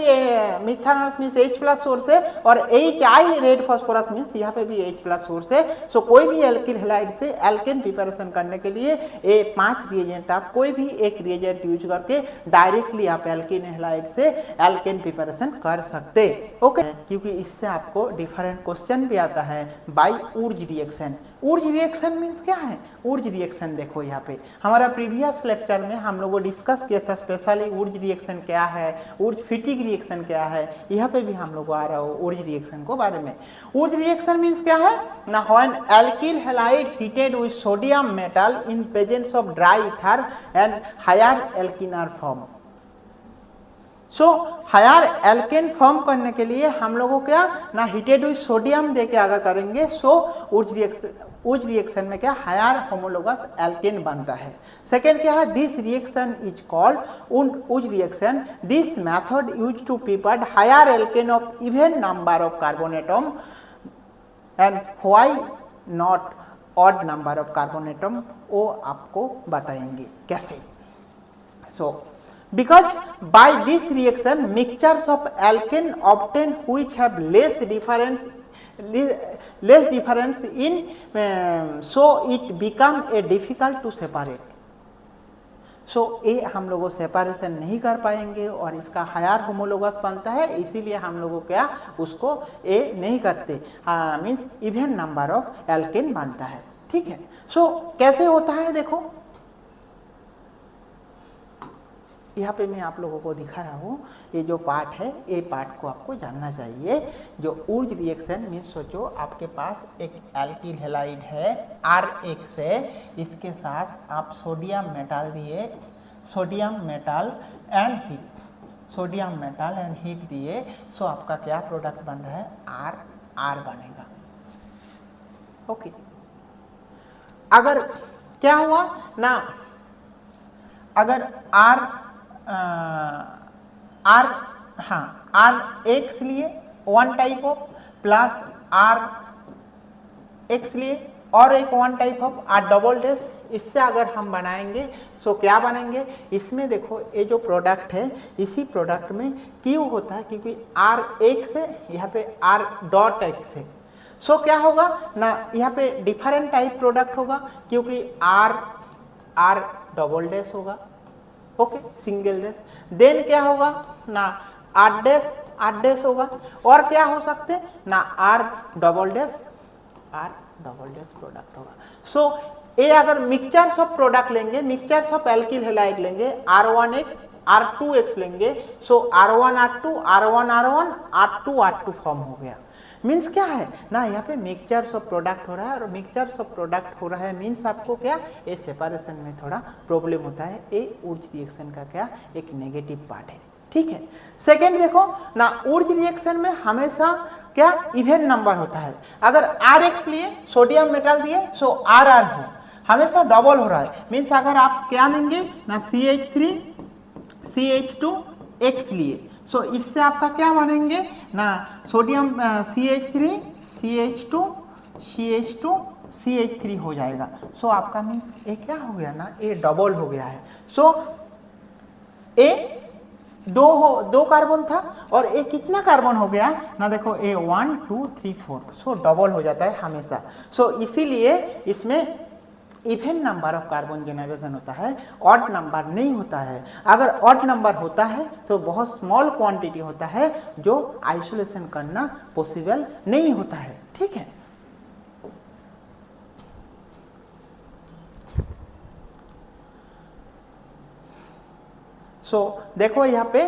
methanol means H plus source है, और HI रेड फास्फोरस मीन्स यहाँ पे भी H प्लस सोर्स है। सो कोई भी एल्किल हैलाइड से एल्केन प्रिपरेशन करने के लिए ये 5 रिएजेंट आप कोई भी एक रिएजेंट यूज करके डायरेक्टली आप एल्किन हैलाइड से एल्केन प्रिपरेशन कर सकते, ओके। क्योंकि इससे आपको डिफरेंट क्वेश्चन भी आता है by Wurtz reaction. Wurtz reaction means क्या है, ऊर्ज रिएक्शन देखो यहाँ पे हमारा प्रीवियस लेक्चर में हम लोगों डिस्कस किया था स्पेशली ऊर्ज रिएक्शन क्या है, ऊर्ज फिटिक रिएक्शन क्या है, यहाँ पे भी हम लोग आ रहा हो ऊर्ज रिएक्शन को बारे में। ऊर्ज रिएक्शन मीन्स क्या है ना, when alkyl halide heated with sodium metal in presence of dry ether and higher alkane form. So higher alkane form करने के लिए हम लोगों क्या ना, हीटेड विद सोडियम दे के आगे करेंगे। सो ऊर्ज रिएक्शन में क्या, हायर होमोलोगस एल्केन बनता है। सेकेंड क्या है, this reaction is called Wurtz reaction. This method use to prepare higher alkane of even number of carbon atom and why not odd number of carbon atom, वो आपको बताएंगे कैसे। सो because by this reaction mixtures of alkane obtain which have less difference in so it become a difficult to separate। सो ये हम लोगों separation नहीं कर पाएंगे और इसका हायर होमोलोगस बनता है, इसीलिए हम लोगों क्या उसको ए नहीं करते, means even number of alkene बनता है, ठीक है। सो कैसे होता है देखो, यहाँ पे मैं आप लोगों को दिखा रहा हूँ, ये जो पार्ट है ये पार्ट को आपको जानना चाहिए। जो ऊर्ज रिएक्शन मीन्स सोचो आपके पास एक एल्किल हैलाइड है RX है, इसके साथ आप सोडियम मेटल दिए, सोडियम मेटल एंड हीट दिए, सो आपका क्या प्रोडक्ट बन रहा है, R बनेगा, ओके। अगर क्या हुआ ना, अगर RX लिए one type of plus RX लिए और एक one type of double dash, इससे अगर हम बनाएंगे सो क्या बनेंगे, इसमें देखो ये जो प्रोडक्ट है इसी प्रोडक्ट में Q होता है क्योंकि RX है, यहाँ पे R.X है। सो क्या होगा ना, यहाँ पे डिफरेंट टाइप प्रोडक्ट होगा क्योंकि R डबल डैश होगा, ओके, सिंगल डैश। देन क्या होगा ना, R डैश होगा, और क्या हो सकते ना, R डबल डैश प्रोडक्ट होगा। सो ये अगर मिक्सचर्स ऑफ प्रोडक्ट लेंगे, मिक्सचर्स ऑफ एल्किल हैलाइड लेंगे, R1X R2X लेंगे, सो R1 R2 R1 R1 R2 R2 form हो गया। मीन्स क्या है ना, यहाँ पे मिक्सचर्स ऑफ प्रोडक्ट हो रहा है, और मिक्सचर्स ऑफ प्रोडक्ट हो रहा है मीन्स आपको क्या, ये सेपरेशन में थोड़ा प्रॉब्लम होता है, ये ऊर्ज रिएक्शन का क्या एक नेगेटिव पार्ट है, ठीक है। सेकेंड देखो ना, ऊर्ज रिएक्शन में हमेशा क्या इवन नंबर होता है। अगर RX लिए सोडियम मेटल दिए सो RR हो, हमेशा डबल हो रहा है, मीन्स अगर आप क्या लेंगे ना, CH3 CH2X लिए, सो इससे आपका क्या बनेंगे ना, सोडियम CH3 CH2 CH3 हो जाएगा। सो आपका मीन्स ये क्या हो गया ना, ये डबल हो गया है। सो ए दो कार्बन था और ए कितना कार्बन हो गया ना, देखो ए 1 2 3 4, सो डबल हो जाता है हमेशा। सो इसीलिए इसमें even number of carbon generation होता है, ऑड नंबर नहीं होता है। अगर ऑड नंबर होता है तो बहुत स्मॉल क्वांटिटी होता है जो आइसोलेशन करना पॉसिबल नहीं होता है, ठीक है। देखो यहाँ पे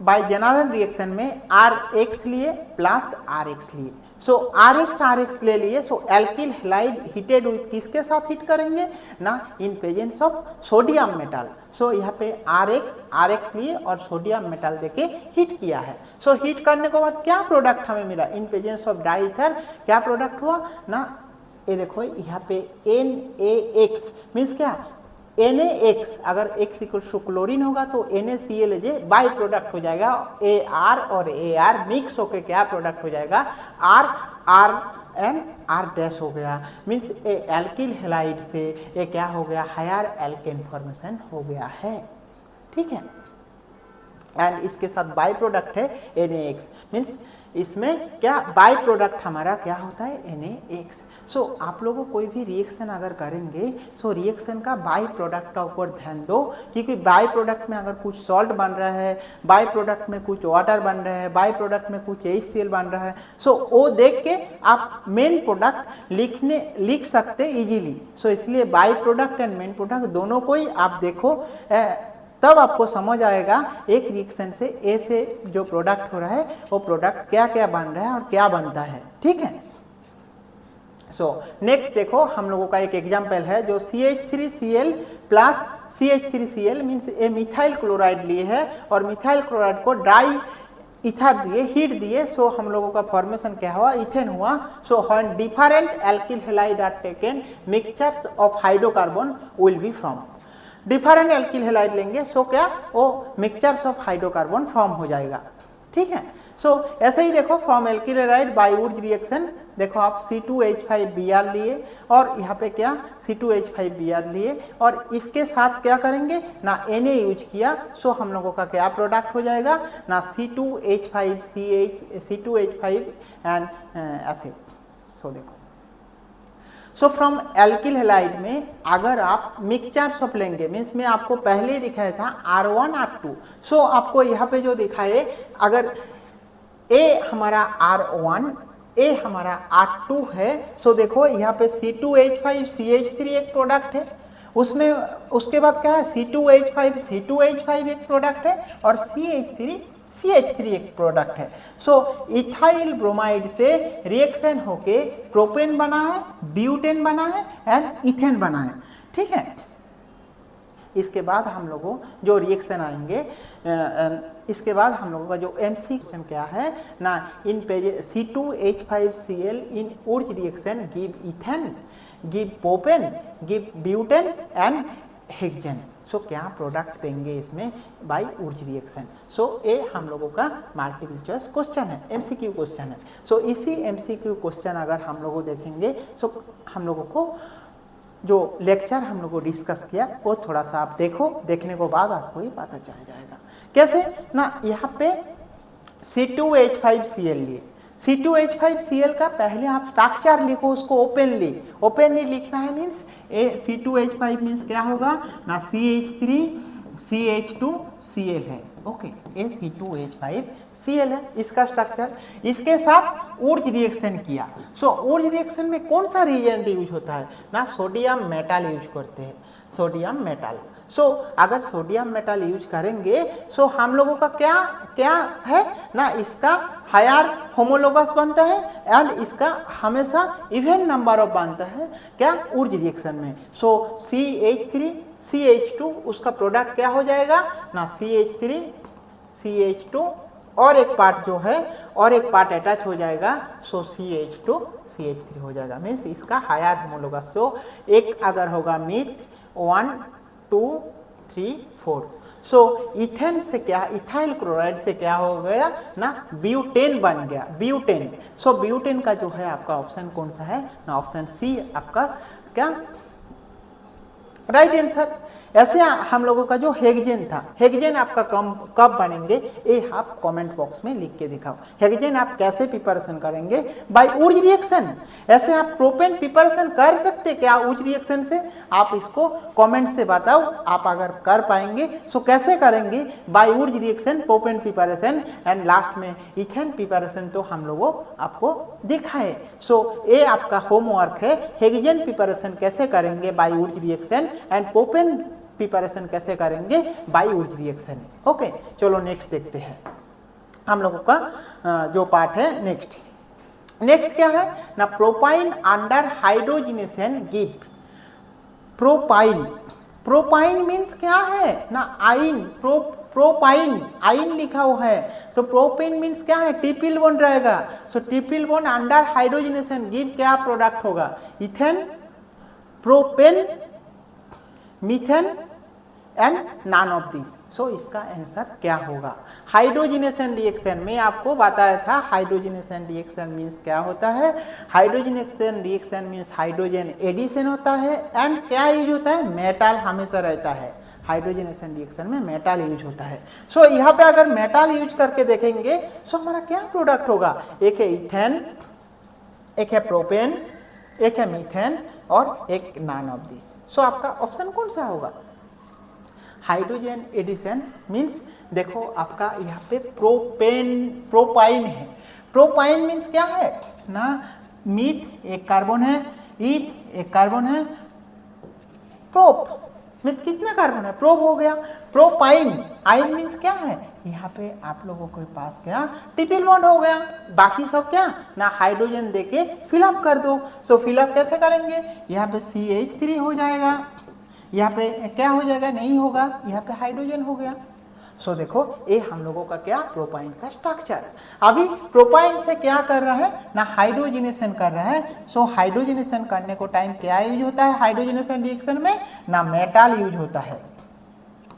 बाय जनरल रिएक्शन में Rx लिए प्लस Rx लिए, Rx ले लिए, एल्किल हैलाइड हीटेड विथ किसके साथ हीट करेंगे ना, इन प्रेजेंस ऑफ सोडियम मेटल। यहाँ पे Rx लिए और सोडियम मेटल देके हीट किया है। हीट करने के बाद क्या प्रोडक्ट हमें मिला, in presence of dry ether क्या प्रोडक्ट हुआ ना, ये देखो यहाँ पे NaX मीन्स क्या, NaX, अगर X इक्वल्स टू क्लोरीन होगा तो NaCl बाई प्रोडक्ट हो जाएगा, Ar और Ar मिक्स होके क्या प्रोडक्ट हो जाएगा, R डैश हो गया, मीन्स एल्किल हैलाइड से ये क्या हो गया, हायर एल्केन फॉर्मेशन हो गया है, ठीक है। एंड इसके साथ बाई प्रोडक्ट है NaX, मीन्स इसमें क्या बाई प्रोडक्ट हमारा क्या होता है, NaX। आप लोगों कोई भी रिएक्शन अगर करेंगे रिएक्शन का बाई प्रोडक्ट का ऊपर ध्यान दो, क्योंकि बाई प्रोडक्ट में अगर कुछ सॉल्ट बन रहा है, बाई प्रोडक्ट में कुछ वाटर बन रहा है, बाई प्रोडक्ट में कुछ HCl बन रहा है, वो देख के आप मेन प्रोडक्ट लिख सकते इजीली। इसलिए by product and main product दोनों को ही आप देखो, तब आपको समझ आएगा एक रिएक्शन से ए से जो प्रोडक्ट हो रहा है वो प्रोडक्ट क्या क्या बन रहा है और क्या बनता है, ठीक है। नेक्स्ट देखो हम लोगों का एक एग्जाम्पल है जो CH3Cl प्लस CH3Cl means a methyl chloride लिए है और मिथाइल क्लोराइड को ड्राई ईथर दिए, हीट दिए, हम लोगों का फॉर्मेशन क्या हुआ, इथेन हुआ। When different alkyl halide are taken mixtures of hydrocarbon will be form, different alkyl halide लेंगे क्या वो मिक्सचर्स ऑफ हाइड्रोकार्बन फॉर्म हो जाएगा, ठीक है। ऐसे ही देखो from alkyl halide by Wurtz reaction, देखो आप C2H5Br लिए और यहाँ पे क्या C2H5Br लिए और इसके साथ क्या करेंगे ना Na यूज किया, हम लोगों का क्या प्रोडक्ट हो जाएगा ना C2H5CH C2H5 एंड ऐसे। देखो फ्रॉम एल्किल हैलाइड में अगर आप मिक्सचर्स ऑफ लेंगे, मीन्स में आपको पहले ही दिखाया था R1 R2, आपको यहाँ पे जो दिखाए अगर A हमारा R1 ए हमारा R2 है, देखो यहाँ पे C2H5 CH3 एक प्रोडक्ट है, उसमें उसके बाद क्या है C2H5 C2H5 एक प्रोडक्ट है और CH3 एक प्रोडक्ट है। इथाइल ब्रोमाइड से रिएक्शन होके प्रोपेन बना है, ब्यूटेन बना है एंड इथेन बना है, ठीक है। इसके बाद हम लोगों जो रिएक्शन आएंगे, इसके बाद हम लोगों का जो MC क्वेश्चन क्या है ना, इन page C2H5Cl in Urja reaction give ethane, give propane, give butane and hexane. क्या प्रोडक्ट देंगे इसमें बाय उर्ज रिएक्शन। ये हम लोगों का मल्टीपल चॉइस क्वेश्चन है, MCQ क्वेश्चन है। इसी MCQ क्वेश्चन अगर हम लोग देखेंगे हम लोगों को जो लेक्चर हम लोग को डिस्कस किया वो थोड़ा सा आप देखो, देखने के बाद आपको ये पता चल जाएगा कैसे ना। यहाँ पे C2H5Cl लिए, C2H5Cl का पहले आप स्ट्रक्चर लिखो, उसको ओपनली लिखना है, मीन्स C2H5 मीन्स क्या होगा ना CH3 CH2Cl है, ओके, ये C2H5Cl है इसका स्ट्रक्चर। इसके साथ उर्ज रिएक्शन किया, उर्ज रिएक्शन में कौन सा रिएजेंट यूज होता है ना, सोडियम मेटल यूज करते हैं, सोडियम मेटल। अगर सोडियम मेटल यूज करेंगे हम लोगों का क्या है ना, इसका हायर होमोलोगस बनता है एंड इसका हमेशा इवन नंबर ऑफ बनता है क्या उर्ज रिएक्शन में। CH3 CH2 उसका प्रोडक्ट क्या हो जाएगा ना CH3 CH2 और एक पार्ट जो है और एक पार्ट अटैच हो जाएगा, CH2 CH3 हो जाएगा, मीन्स इसका हायर होमोलोगस। एक अगर होगा मिथ 1 2 3 4, इथेन से क्या, इथाइल क्लोराइड से क्या हो गया ना ब्यूटेन बन गया, ब्यूटेन। ब्यूटेन का जो है आपका ऑप्शन कौन सा है ना, ऑप्शन सी आपका क्या राइट आंसर। ऐसे हम लोगों का जो हेक्सेन था, हेक्सेन आपका कब बनेंगे ये आप कमेंट बॉक्स में लिख के दिखाओ। हेक्सेन आप कैसे प्रिपरेशन करेंगे? बाय उज रिएक्शन। ऐसे आप प्रोपेन प्रिपरेशन कर सकते क्या उज रिएक्शन से? आप इसको कमेंट से बताओ, आप अगर कर पाएंगे सो कैसे करेंगे? बाय उज reaction propane preparation and last में इथेन प्रिपरेशन तो हम लोगों आपको दिखाए। सो ये आपका होमवर्क है, हेक्सेन प्रिपरेशन कैसे करेंगे बाय उज रिएक्शन एंड प्रोपेन प्रिपरेशन कैसे करेंगे बाय उज रिएक्शन। ओके, चलो नेक्स्ट देखते हैं हम लोगों का जो पार्ट है। नेक्स्ट क्या है ना, propyne under hydrogenation give. Propyne means क्या है ना, आइन। प्रोपाइन आइन लिखा हुआ है, तो प्रोपेन मीन्स क्या है, ट्रिपल बॉन्ड रहेगा। So triple bond under hydrogenation give क्या प्रोडक्ट होगा? Ethane, propane, methane and none of this. So इसका आंसर क्या होगा? हाइड्रोजनेशन रिएक्शन में आपको बताया था हाइड्रोजनेशन रिएक्शन मीन्स क्या होता है। Hydrogenation reaction means hydrogen addition होता है एंड क्या यूज होता है, मेटल हमेशा रहता है। हाइड्रोजनेशन रिएक्शन में मेटल यूज होता है। सो यहाँ पे अगर मेटल यूज करके देखेंगे सो हमारा क्या प्रोडक्ट होगा? एक है इथेन, एक है प्रोपेन, एक है मीथेन और एक नन ऑफ दिस। सो आपका ऑप्शन कौन सा होगा? हाइड्रोजन एडिशन मीन्स देखो आपका यहाँ पे प्रोपाइन है। प्रोपाइन मीन्स क्या है ना, मीथ एक कार्बन है, ईथ एक कार्बन है, प्रोप मीन्स कितना कार्बन है, प्रोप हो गया। प्रोपाइन आइन मीन्स क्या है, यहाँ पे आप लोगों के पास क्या ट्रिपल बॉन्ड हो गया। बाकी सब क्या ना हाइड्रोजन देके फिलअप कर दो। सो फिलअप कैसे करेंगे? यहाँ पे CH3 हो जाएगा, यहाँ पे क्या हो जाएगा, नहीं होगा, यहाँ पे हाइड्रोजन हो गया। सो देखो ये हम लोगों का क्या प्रोपाइन का स्ट्रक्चर। अभी प्रोपाइन से क्या कर रहा है ना, हाइड्रोजनेशन कर रहा है। सो हाइड्रोजनेशन करने को टाइम क्या यूज होता है हाइड्रोजनेशन रिएक्शन में ना, मेटल यूज होता है।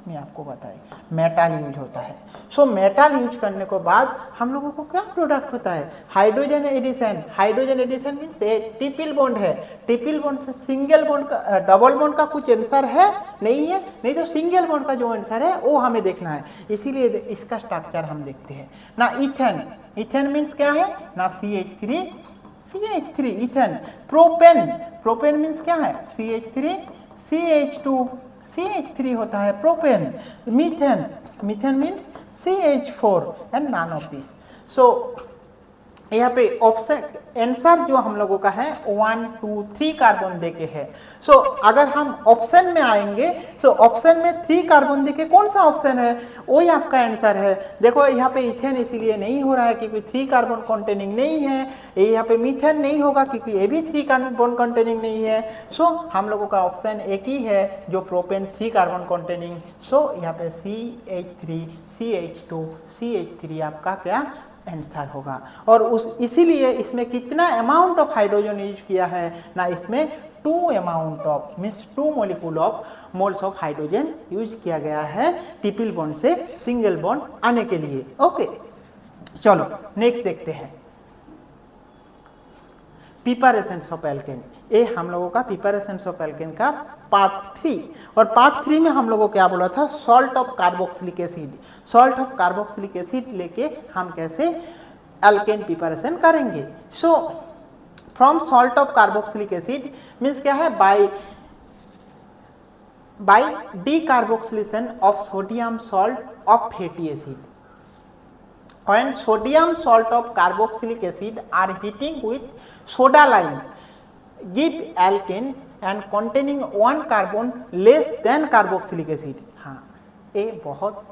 मैं आपको बताएं मेटल यूज होता है। सो मेटल यूज करने के बाद हम लोगों को क्या प्रोडक्ट होता है, hydrogen addition. Hydrogen addition means triple bond है। ट्रिपल बॉन्ड से सिंगल बॉन्ड का, डबल बॉन्ड का कुछ आंसर है नहीं है, नहीं तो सिंगल बॉन्ड का जो आंसर है वो हमें देखना है। इसीलिए इसका स्ट्रक्चर हम देखते हैं ना। इथेन, इथेन मीन्स क्या है ना, CH3 इथेन। प्रोपेन मीन्स क्या है, CH3 CH2 CH3 होता है propane. Methane means CH4 and none of this. So यहाँ पे ऑप्शन आंसर जो हम लोगों का है 1 2 3 कार्बन देके है। सो अगर हम ऑप्शन में आएंगे सो ऑप्शन में 3 कार्बन देके कौन सा ऑप्शन है वही आपका आंसर है। देखो यहाँ पे इथेन इसीलिए नहीं हो रहा है क्योंकि 3 कार्बन कंटेनिंग नहीं है। यहाँ पे मीथेन नहीं होगा क्योंकि ये भी 3 कार्बन कंटेनिंग नहीं है। सो हम लोगों का ऑप्शन एक ही है जो प्रोपेन 3 कार्बन कंटेनिंग। सो यहाँ पे CH3 CH2 CH3 आपका क्या आंसर होगा। और इसीलिए इसमें कितना अमाउंट ऑफ हाइड्रोजन यूज किया है ना, इसमें 2 amount of means 2 molecule of moles of hydrogen use किया गया है ट्रिपल बॉन्ड से सिंगल बॉन्ड आने के लिए। ओके, चलो नेक्स्ट देखते हैं प्रिपरेशन ऑफ एल्केन। ये हम लोगों का प्रिपरेशन ऑफ एल्केन का पार्ट 3। और पार्ट 3 में हम लोगों को क्या बोला था, salt of carboxylic acid. Salt of carboxylic acid लेके हम कैसे एल्केन प्रिपरेशन करेंगे। So from salt of carboxylic acid means क्या है, by decarboxylation of sodium salt of fatty acid. When sodium salt of carboxylic acid are heating with soda lime, give alkanes and containing 1 carbon less than carboxylic acid। हाँ, ये बहुत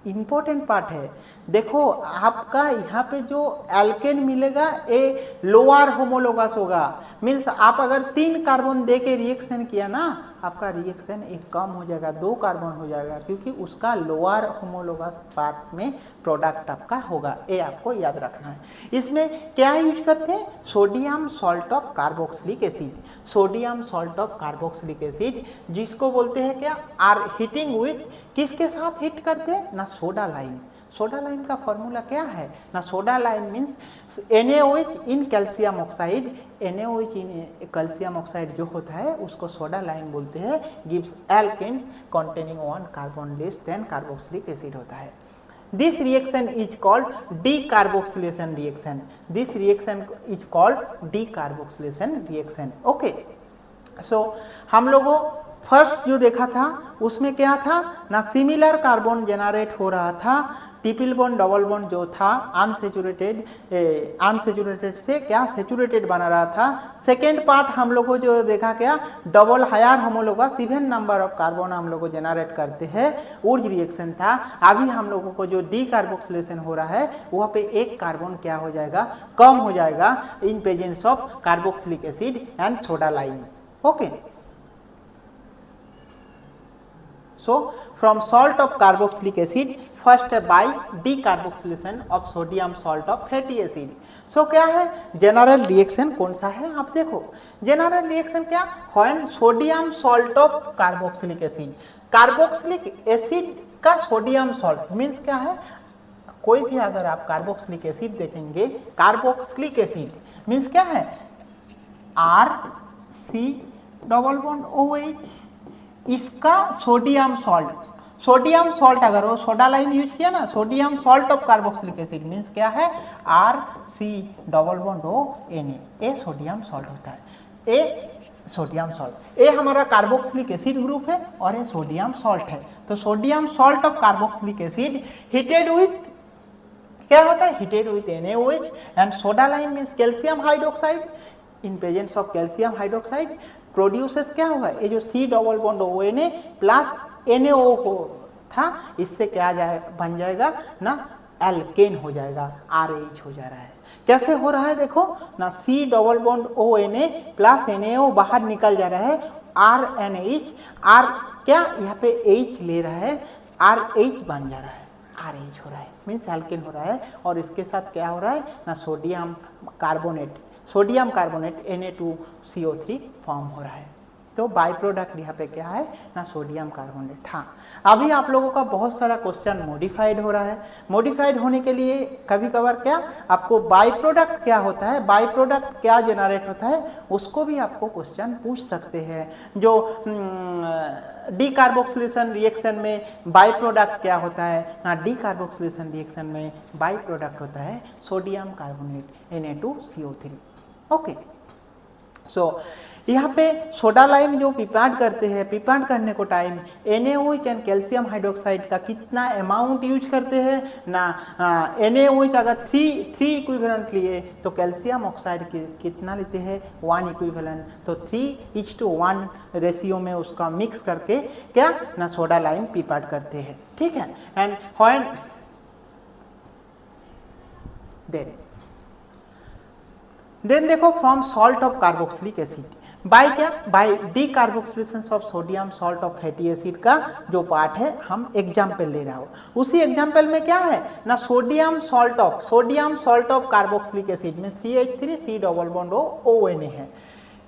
important part है। देखो आपका यहाँ पे जो एल्केन मिलेगा ये लोअर होमोलोगस होगा। मीन्स आप अगर 3 कार्बन दे के रिएक्शन किया ना, आपका रिएक्शन एक कम हो जाएगा, 2 कार्बन हो जाएगा क्योंकि उसका लोअर होमोलोगस पार्ट में प्रोडक्ट आपका होगा। ये आपको याद रखना है। इसमें क्या यूज करते हैं, sodium salt of carboxylic acid. Sodium salt of carboxylic acid जिसको बोलते हैं क्या, आर हीटिंग विथ, किसके साथ हीट करते हैं ना, सोडा लाइम। सोडा लाइम का फॉर्मूला क्या है ना, soda lime means NaOH in calcium oxide, NaOH in calcium oxide जो होता है उसको सोडा लाइम बोलते हैं, gives alkanes containing 1 carbon less than carboxylic acid होता है। This reaction is called decarboxylation reaction. This reaction is called decarboxylation reaction. Okay. So हम लोगों फर्स्ट जो देखा था उसमें क्या था ना, सिमिलर कार्बन जनरेट हो रहा था, ट्रिपल बॉन्ड डबल बॉन्ड जो था अनसेचुरेटेड से क्या सेचुरेटेड बना रहा था। सेकेंड पार्ट हम लोगों जो देखा क्या, double higher homologous even number of carbon हम लोग जनरेट करते हैं, उर्ज रिएक्शन था। अभी हम लोगों को जो डीकार्बोक्सिलेशन हो रहा है वहाँ पे एक कार्बन क्या हो जाएगा, कम हो जाएगा इन presence of carboxylic acid and soda lime. Okay, so from salt of carboxylic acid first by decarboxylation of sodium salt of fatty acid। so क्या है जनरल रिएक्शन कौन सा है, आप देखो जनरल रिएक्शन क्या, when sodium salt of carboxylic acid, carboxylic acid का sodium salt means क्या है, कोई भी अगर आप कार्बोक्सिलिक एसिड देखेंगे, कार्बोक्सिलिक एसिड मीन्स क्या है, RC डबल बॉन्ड OH, इसका सोडियम सॉल्ट अगर वो सोडा लाइम यूज किया ना, sodium salt of carboxylic acid means क्या है, RC डबल बॉन्ड ONA, ए सोडियम सॉल्ट होता है, ए सोडियम सॉल्ट, ए हमारा कार्बोक्सिलिक एसिड ग्रुप है और ये सोडियम सॉल्ट है। तो sodium salt of carboxylic acid heated with क्या होता है, heated with NaOH and soda lime means calcium hydroxide, in presence of calcium hydroxide produces क्या होगा, ये जो C double bond ONA plus NaO था, इससे क्या बन जाएगा ना, एल्केन हो जाएगा, RH हो जा रहा है। कैसे हो रहा है देखो ना, C double bond ONA plus NaO बाहर निकल जा रहा है, RNH, R क्या यहाँ पे H ले रहा है, RH बन जा रहा है, RH हो रहा है मीन्स एल्केन हो रहा है, और इसके साथ क्या हो रहा है ना, सोडियम कार्बोनेट Na2CO3 फॉर्म हो रहा है। तो बाई प्रोडक्ट यहाँ पे क्या है ना, सोडियम कार्बोनेट। हाँ, अभी आप लोगों का बहुत सारा क्वेश्चन मॉडिफाइड हो रहा है। मॉडिफाइड होने के लिए कभी कभार क्या आपको बाई प्रोडक्ट क्या होता है, बाई प्रोडक्ट क्या जनरेट होता है, उसको भी आपको क्वेश्चन पूछ सकते हैं। जो डीकार्बोक्सिलेशन रिएक्शन में बाई प्रोडक्ट क्या होता है ना, डीकार्बोक्सिलेशन रिएक्शन में बाई प्रोडक्ट होता है सोडियम कार्बोनेट Na2CO3। ओके, सो यहाँ पे सोडा लाइम जो प्रिपेयर करते हैं, प्रिपेयर करने को time NaOH and calcium hydroxide का कितना अमाउंट यूज करते हैं ना, NaOH अगर 3 इक्विवेलेंट लिए तो कैल्शियम ऑक्साइड कितना लेते हैं 1 इक्विवेलेंट, तो 3:1 रेशियो में उसका मिक्स करके क्या ना सोडा लाइम प्रिपेयर करते हैं। ठीक है, एंड व्हेन देन देखो from salt of carboxylic acid by क्या, by decarboxylation of sodium salt of fatty acid का जो पार्ट है हम एग्जाम्पल ले रहा हूँ, उसी एग्जाम्पल में क्या है ना, sodium salt of carboxylic acid में CH3C डबल बॉन्ड ONA है,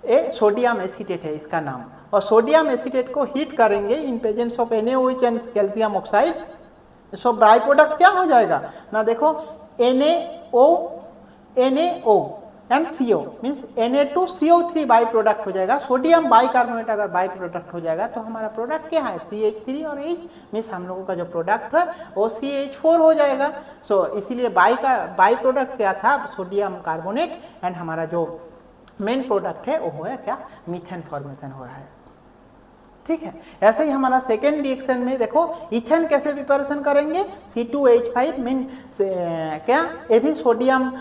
ए सोडियम एसीटेट है इसका नाम, और सोडियम एसीटेट को हीट करेंगे in presence of NaOH and calcium oxide, so by product क्या हो जाएगा ना, देखो NaO and CO means Na2CO3 by product हो जाएगा, सोडियम बाई कार्बोनेट अगर बाई प्रोडक्ट हो जाएगा तो हमारा प्रोडक्ट क्या है CH3 और H मीन्स हम लोगों का जो प्रोडक्ट है वो CH4 हो जाएगा। सो इसीलिए बाई प्रोडक्ट क्या था, सोडियम कार्बोनेट, एंड हमारा जो मेन प्रोडक्ट है वो है क्या, मीथेन फॉर्मेशन हो रहा है। ठीक है, ऐसे ही हमारा सेकेंड रिएक्शन में देखो इथेन कैसे प्रिपरेशन करेंगे, C2H5 मीन क्या, ये भी सोडियम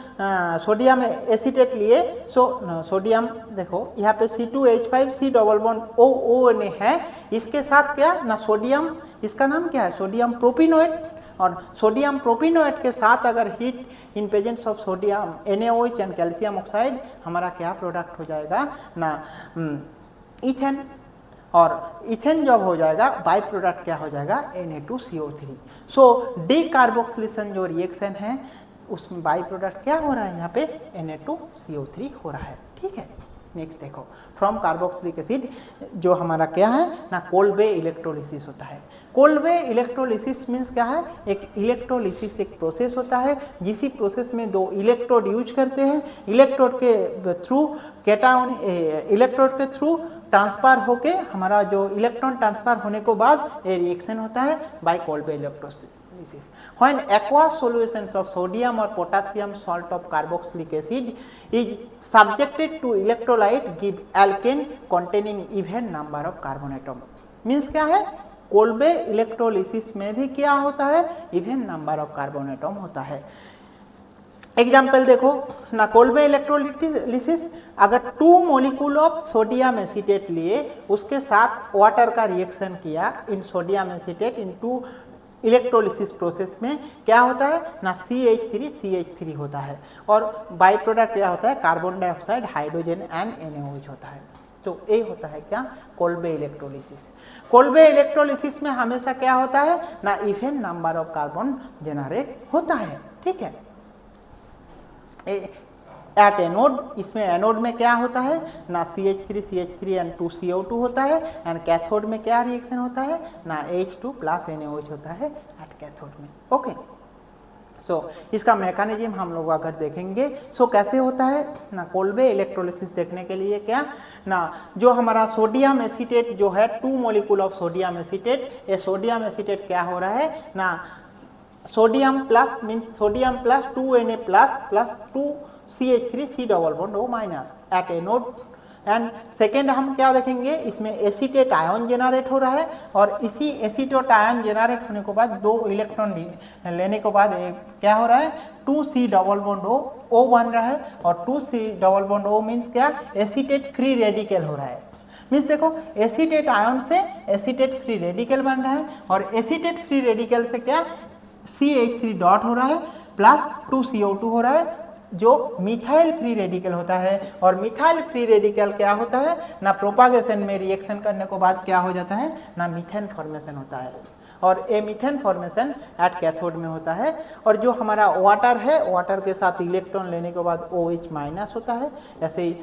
एसीटेट लिए, सोडियम देखो यहाँ पे C2H5C डबल बॉन्ड ONA है, इसके साथ क्या ना सोडियम, इसका नाम क्या है सोडियम प्रोपिनोएट, और सोडियम प्रोपिनोएट के साथ अगर heat in presence of sodium NaOH and calcium oxide हमारा क्या प्रोडक्ट हो जाएगा ना, इथेन, और इथेन जब हो जाएगा बाई प्रोडक्ट क्या हो जाएगा Na2CO3। सो डीकार्बोक्सिलेशन जो रिएक्शन है उसमें बाई प्रोडक्ट क्या हो रहा है यहाँ पे Na2CO3 हो रहा है। ठीक है, नेक्स्ट देखो, फ्रॉम कार्बोक्सिलिक एसिड जो हमारा क्या है ना कोल्बे इलेक्ट्रोलिसिस होता है। कोल्बे इलेक्ट्रोलिसिस मीन्स क्या है, एक इलेक्ट्रोलिसिस एक प्रोसेस होता है जिसी प्रोसेस में दो इलेक्ट्रोड यूज करते हैं, इलेक्ट्रोड के थ्रू कैटायन इलेक्ट्रोड के थ्रू ट्रांसफर होके हमारा जो इलेक्ट्रॉन ट्रांसफर होने के बाद ये रिएक्शन होता है by Kolbe electrolysis. When aqueous solutions of sodium or potassium salt of carboxylic acid is subjected to electrolyte give alkane containing even number of carbon atom। Means क्या है, कोल्बे इलेक्ट्रोलिसिस में भी क्या होता है, even number of carbon atom होता है। Example देखो ना, कोल्बे इलेक्ट्रोलिसिस अगर 2 मोलिक्यूल ऑफ सोडियम एसीटेट लिए उसके साथ वाटर का रिएक्शन किया इन सोडियम एसीटेट इन 2 इलेक्ट्रोलिसिस प्रोसेस में क्या होता है ना CH3 होता है और बाई प्रोडक्ट क्या होता है carbon dioxide hydrogen and NaOH होता है। तो ये होता है क्या कोल्बे इलेक्ट्रोलिसिस। कोल्बे इलेक्ट्रोलिसिस में हमेशा क्या होता है ना even number of carbon generate होता है। ठीक है, एट एनोड, इसमें एनोड में क्या होता है ना CH3 एंड 2CO2 होता है एंड कैथोड में क्या रिएक्शन होता है ना H2 प्लस NaOH होता है एट कैथोड में। ओके, सो इसका मैकेनिज्म हम लोग अगर देखेंगे सो कैसे होता है ना, कोल्बे इलेक्ट्रोलिसिस देखने के लिए क्या ना, जो हमारा सोडियम एसीटेट जो है 2 मोलिक्यूल ऑफ सोडियम एसीटेट, ये सोडियम एसीटेट क्या हो रहा है ना sodium plus means sodium plus 2Na plus 2CH3 C double bond O minus at anode and second हम क्या देखेंगे, इसमें एसीटेट आयन जनरेट हो रहा है और इसी एसीटेट आयन जनरेट होने के बाद 2 इलेक्ट्रॉन लेने के बाद क्या हो रहा है 2C डबल बॉन्ड O बन रहा है और 2C double bond O means क्या एसीटेट फ्री रेडिकल हो रहा है। मीन्स देखो एसीटेट आयन से एसीटेट फ्री रेडिकल बन रहा है और एसीटेट फ्री रेडिकल से क्या CH3 डॉट हो रहा है प्लस 2CO2 हो रहा है जो मिथाइल फ्री रेडिकल होता है और मिथाइल फ्री रेडिकल क्या होता है ना प्रोपागेशन में रिएक्शन करने के बाद क्या हो जाता है ना मीथेन फॉर्मेशन होता है और ये मीथेन फॉर्मेशन एट कैथोड में होता है और जो हमारा वाटर है वाटर के साथ इलेक्ट्रॉन लेने के बाद OH माइनस होता है, ऐसे ही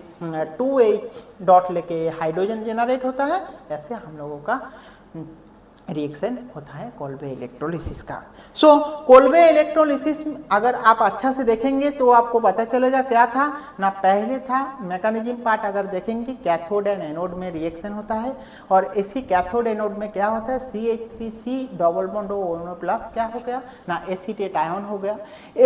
2H डॉट लेके हाइड्रोजन जनरेट होता है, ऐसे हम लोगों का रिएक्शन होता है कोल्बे इलेक्ट्रोलिसिस का। सो कोल्बे इलेक्ट्रोलिसिस अगर आप अच्छा से देखेंगे तो आपको पता चलेगा क्या था ना, पहले था मैकेनिज्म पार्ट अगर देखेंगे कैथोड एंड एनोड में रिएक्शन होता है और इसी कैथोड एनोड में क्या होता है CH3C double bond O plus क्या हो गया ना एसीटेट आयन हो गया।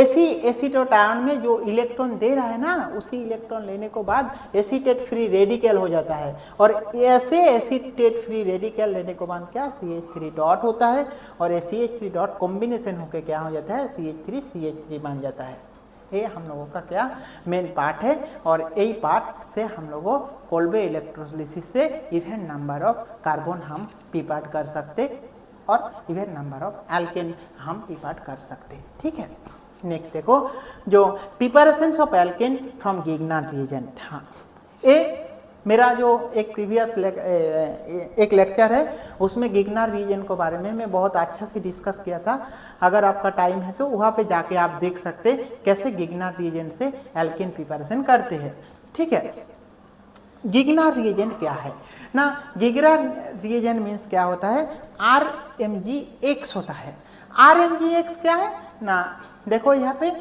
एसीटेट आयन में जो इलेक्ट्रॉन दे रहा है ना उसी इलेक्ट्रॉन लेने के बाद एसीटेट फ्री रेडिकल हो जाता है और ऐसे एसीटेट फ्री रेडिकल लेने के बाद क्या CH3 डॉट होता है और CH3 डॉट कॉम्बिनेशन होकर क्या हो जाता है CH3 बन जाता है। ये हम लोगों का क्या मेन पार्ट है और यही पार्ट से हम लोगों कोल्बे इलेक्ट्रोलिसिस से इवन नंबर ऑफ कार्बन हम पीपार्ट कर सकते और इवन नंबर ऑफ एल्केन हम पीपार्ट कर सकते। ठीक है, नेक्स्ट देखो जो preparation of alkane from Grignard reagent. हाँ, ये मेरा जो एक प्रीवियस एक लेक्चर है उसमें गिग्नार्ड रीजन के बारे में मैं बहुत अच्छा से डिस्कस किया था। अगर आपका टाइम है तो वहाँ पे जाके आप देख सकते कैसे गिग्नार्ड रीजन से एल्केन प्रिपरेशन करते हैं। ठीक है, गिग्नार्ड रिएजेंट क्या है ना, गिग्नार्ड रिएजेंट मीन्स क्या होता है RMgX होता है। RMgX क्या है ना, देखो यहाँ पे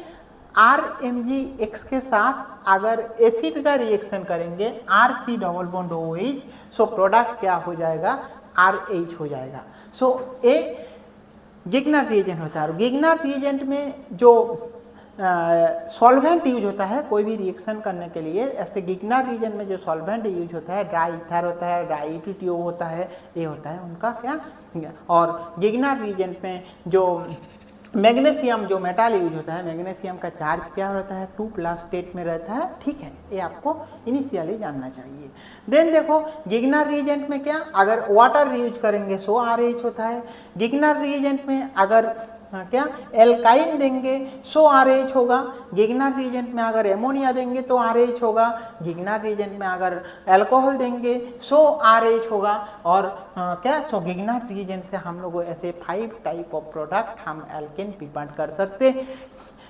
RMgX के साथ अगर एसिड का रिएक्शन करेंगे RC double bond OH so product क्या हो जाएगा RH हो जाएगा। सो ए गिग्नार्ड रिएजेंट होता है और गिग्नार्ड रिएजेंट में जो सॉल्वेंट यूज होता है कोई भी रिएक्शन करने के लिए, ऐसे गिग्नार्ड रीजन में जो सॉल्वेंट यूज होता है ड्राई ईथर होता है, ड्राई ट्यूब होता है, ये होता है उनका क्या। और गिग्नार्ड रीजन में जो मैग्नीशियम जो मेटल यूज होता है, मैग्नीशियम का चार्ज क्या होता है 2+ स्टेट में रहता है। ठीक है, ये आपको इनिशियली जानना चाहिए। देन देखो गिग्नार्ड रिएजेंट में क्या, अगर वाटर यूज करेंगे सो RH होता है। गिग्नार्ड रिएजेंट में अगर क्या एल्काइन देंगे सो RH होगा। गिग्नार्ड रिएजेंट में अगर एमोनिया देंगे तो RH होगा। गिग्नार्ड रिएजेंट में अगर अल्कोहल देंगे सो RH होगा। और क्या सो गिग्नार्ड रिएजेंट से हम लोग ऐसे 5 टाइप ऑफ प्रोडक्ट हम एल्केन प्रिपेयर कर सकते।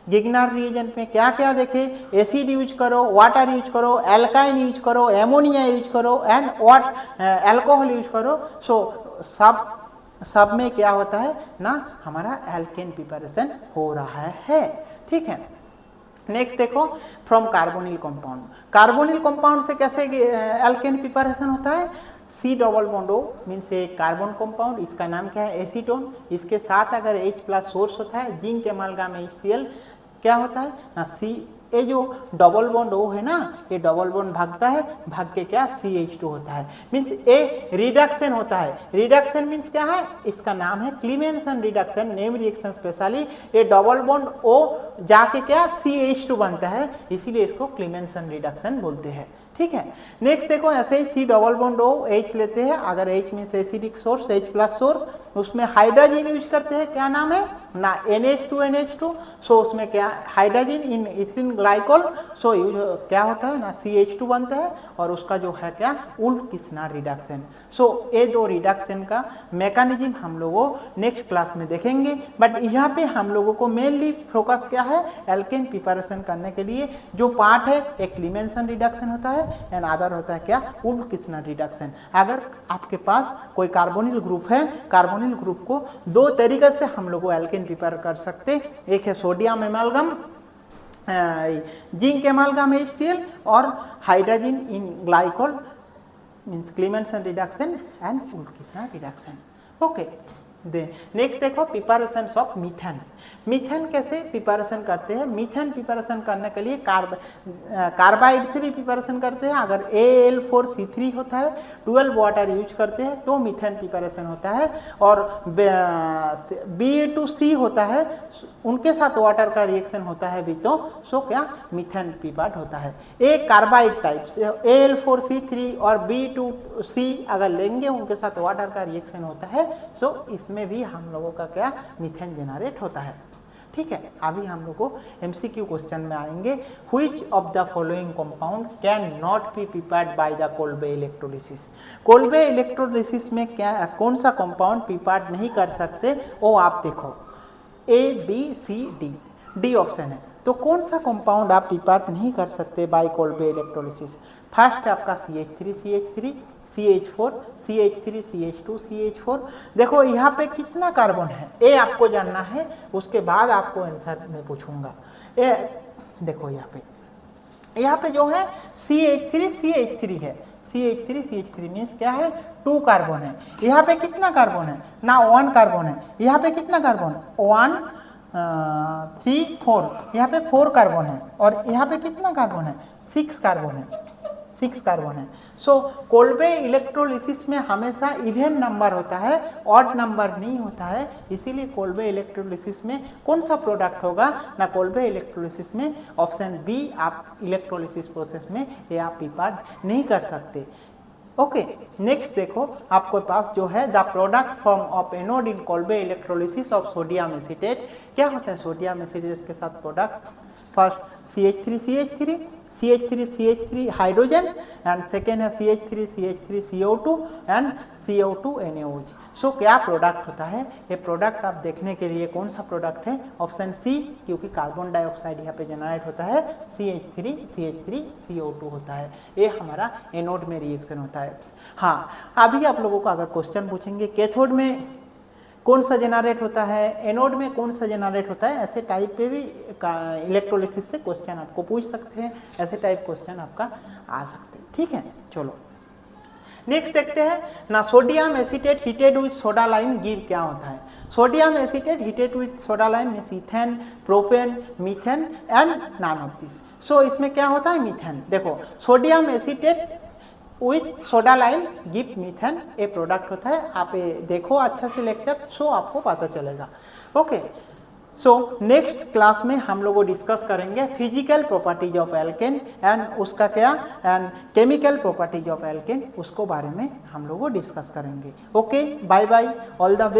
गिग्नार्ड रिएजेंट में क्या क्या देखे, एसिड यूज करो, वाटर यूज करो, एल्काइन यूज करो, एमोनिया यूज करो एंड अल्कोहल यूज करो। सो सब में क्या होता है ना, हमारा एल्केन प्रिपरेशन हो रहा है। ठीक है, नेक्स्ट देखो from carbonyl compound. Carbonyl compound से कैसे एल्केन प्रिपरेशन होता है, C double bond O means एक कार्बन कंपाउंड, इसका नाम क्या है एसीटोन। इसके साथ अगर H+ सोर्स होता है, जिंक एमालगम HCl क्या होता है ना C, ये जो डबल बॉन्ड O है ना, ये डबल बॉन्ड भागता है, भाग के क्या CH2 होता है, मीन्स ए रिडक्शन होता है। रिडक्शन मीन्स क्या है, इसका नाम है क्लीमेंसन रिडक्शन, नेम रिएक्शन स्पेशली। ये डबल बॉन्ड O जाके क्या CH2 बनता है, इसीलिए इसको क्लीमेंसन रिडक्शन बोलते हैं। ठीक है, नेक्स्ट देखो ऐसे ही C double bond O H लेते हैं, अगर H means acidic source, H+ source, उसमें हाइड्रोजन यूज करते हैं, क्या नाम है ना NH2। सो उसमें क्या हाइड्रोजन इन इथिलीन ग्लाइकोल, सो क्या होता है ना CH2 बनता है, और उसका जो है क्या उल्फ-किस्नार रिडक्शन। सो ये दो रिडक्शन का मैकेनिज्म हम लोगों नेक्स्ट क्लास में देखेंगे, बट यहाँ पे हम लोगों को मेनली फोकस क्या है, एल्केन प्रिपरेशन करने के लिए जो पार्ट है, एक क्लीमेंसन रिडक्शन होता है एंड अदर होता है क्या उल्फ-किस्नार रिडक्शन। अगर आपके पास कोई कार्बोनिल ग्रुप है, कार्बोनिल ग्रुप को दो तरीके से हम लोग एल्केन प्रिपेयर कर सकते, एक है sodium amalgam zinc amalgam HCl और hydrogen in glycol means Clemmensen reduction and Wolff Kishner reduction. Okay, next देखो प्रिपरेशन ऑफ मीथेन। मीथेन कैसे प्रिपरेशन करते हैं, मीथेन प्रिपरेशन करने के लिए कार्बाइड से भी प्रिपरेशन करते हैं। अगर Al4C3 होता है, 12 वाटर यूज करते हैं तो मीथेन प्रिपरेशन होता है, और Ba2C होता है, उनके साथ वाटर का रिएक्शन होता है भी तो सो क्या मीथेन प्रिपेयर्ड होता है। एक कार्बाइड टाइप से Al4C3 और B2C अगर लेंगे, उनके साथ वाटर का रिएक्शन होता है, सो इसमें भी हम लोगों का क्या मीथेन जनरेट होता है। ठीक है, अभी हम लोग को MCQ क्वेश्चन में आएंगे। Which of the following compound can not be prepared by the Kolbe electrolysis. Kolbe electrolysis में क्या कौन सा कंपाउंड प्रिपेयर्ड नहीं कर सकते, वो आप देखो A B C D option है। तो कौन सा कंपाउंड आप प्रिपेयर्ड नहीं कर सकते बाय कोल्बे इलेक्ट्रोलिसिस। फर्स्ट है आपका CH3 CH4 CH3 CH2 CH4। देखो यहाँ पे कितना कार्बन है, ये आपको जानना है, उसके बाद आपको आंसर में पूछूंगा। ये देखो यहाँ पे जो है CH3 है, CH3 मीन्स क्या है 2 कार्बन है। यहाँ पे कितना कार्बन है ना 1 कार्बन है। यहाँ पे कितना कार्बन 1 3 4, यहाँ पे 4 कार्बन है, और यहाँ पे कितना कार्बन है 6 कार्बन है। सो कोल्बे इलेक्ट्रोलिसिस में हमेशा इवन नंबर होता है, ऑड नंबर नहीं होता है, इसीलिए कोल्बे इलेक्ट्रोलिसिस में कौन सा प्रोडक्ट होगा ना कोल्बे इलेक्ट्रोलिसिस में ऑप्शन बी आप इलेक्ट्रोलिसिस प्रोसेस में ये आप प्रिपेयर्ड नहीं कर सकते। ओके, नेक्स्ट देखो आपके पास जो है the product form of anode in Kolbe electrolysis of sodium acetate. क्या होता है सोडियम एसीटेट के साथ product, first CH3 hydrogen and second है CH3 CO2 and CO2 NaOH। सो क्या प्रोडक्ट होता है, ये प्रोडक्ट आप देखने के लिए कौन सा प्रोडक्ट है ऑप्शन सी, क्योंकि कार्बन डाइऑक्साइड यहाँ पे जनरेट होता है CH3 CO2 होता है, ये हमारा एनोड में रिएक्शन होता है। हाँ, अभी आप लोगों को अगर क्वेश्चन पूछेंगे कैथोड में कौन सा जनरेट होता है, एनोड में कौन सा जनरेट होता है, ऐसे टाइप पे भी इलेक्ट्रोलिसिस से क्वेश्चन आपको पूछ सकते हैं, ऐसे टाइप क्वेश्चन आपका आ सकते हैं। ठीक है, चलो नेक्स्ट देखते हैं ना sodium acetate heated with soda lime give क्या होता है। Sodium acetate heated with soda lime means ethane, propane, methane and none of this. So इसमें क्या होता है मीथेन। देखो sodium acetate with soda lime give methane, a product होता है, आप ये देखो अच्छा से लेक्चर, सो आपको पता चलेगा। ओके, सो नेक्स्ट क्लास में हम लोग डिस्कस करेंगे physical properties of alkane and उसका क्या and chemical properties of alkane, उसको बारे में हम लोग डिस्कस करेंगे। Okay, bye bye, all the best.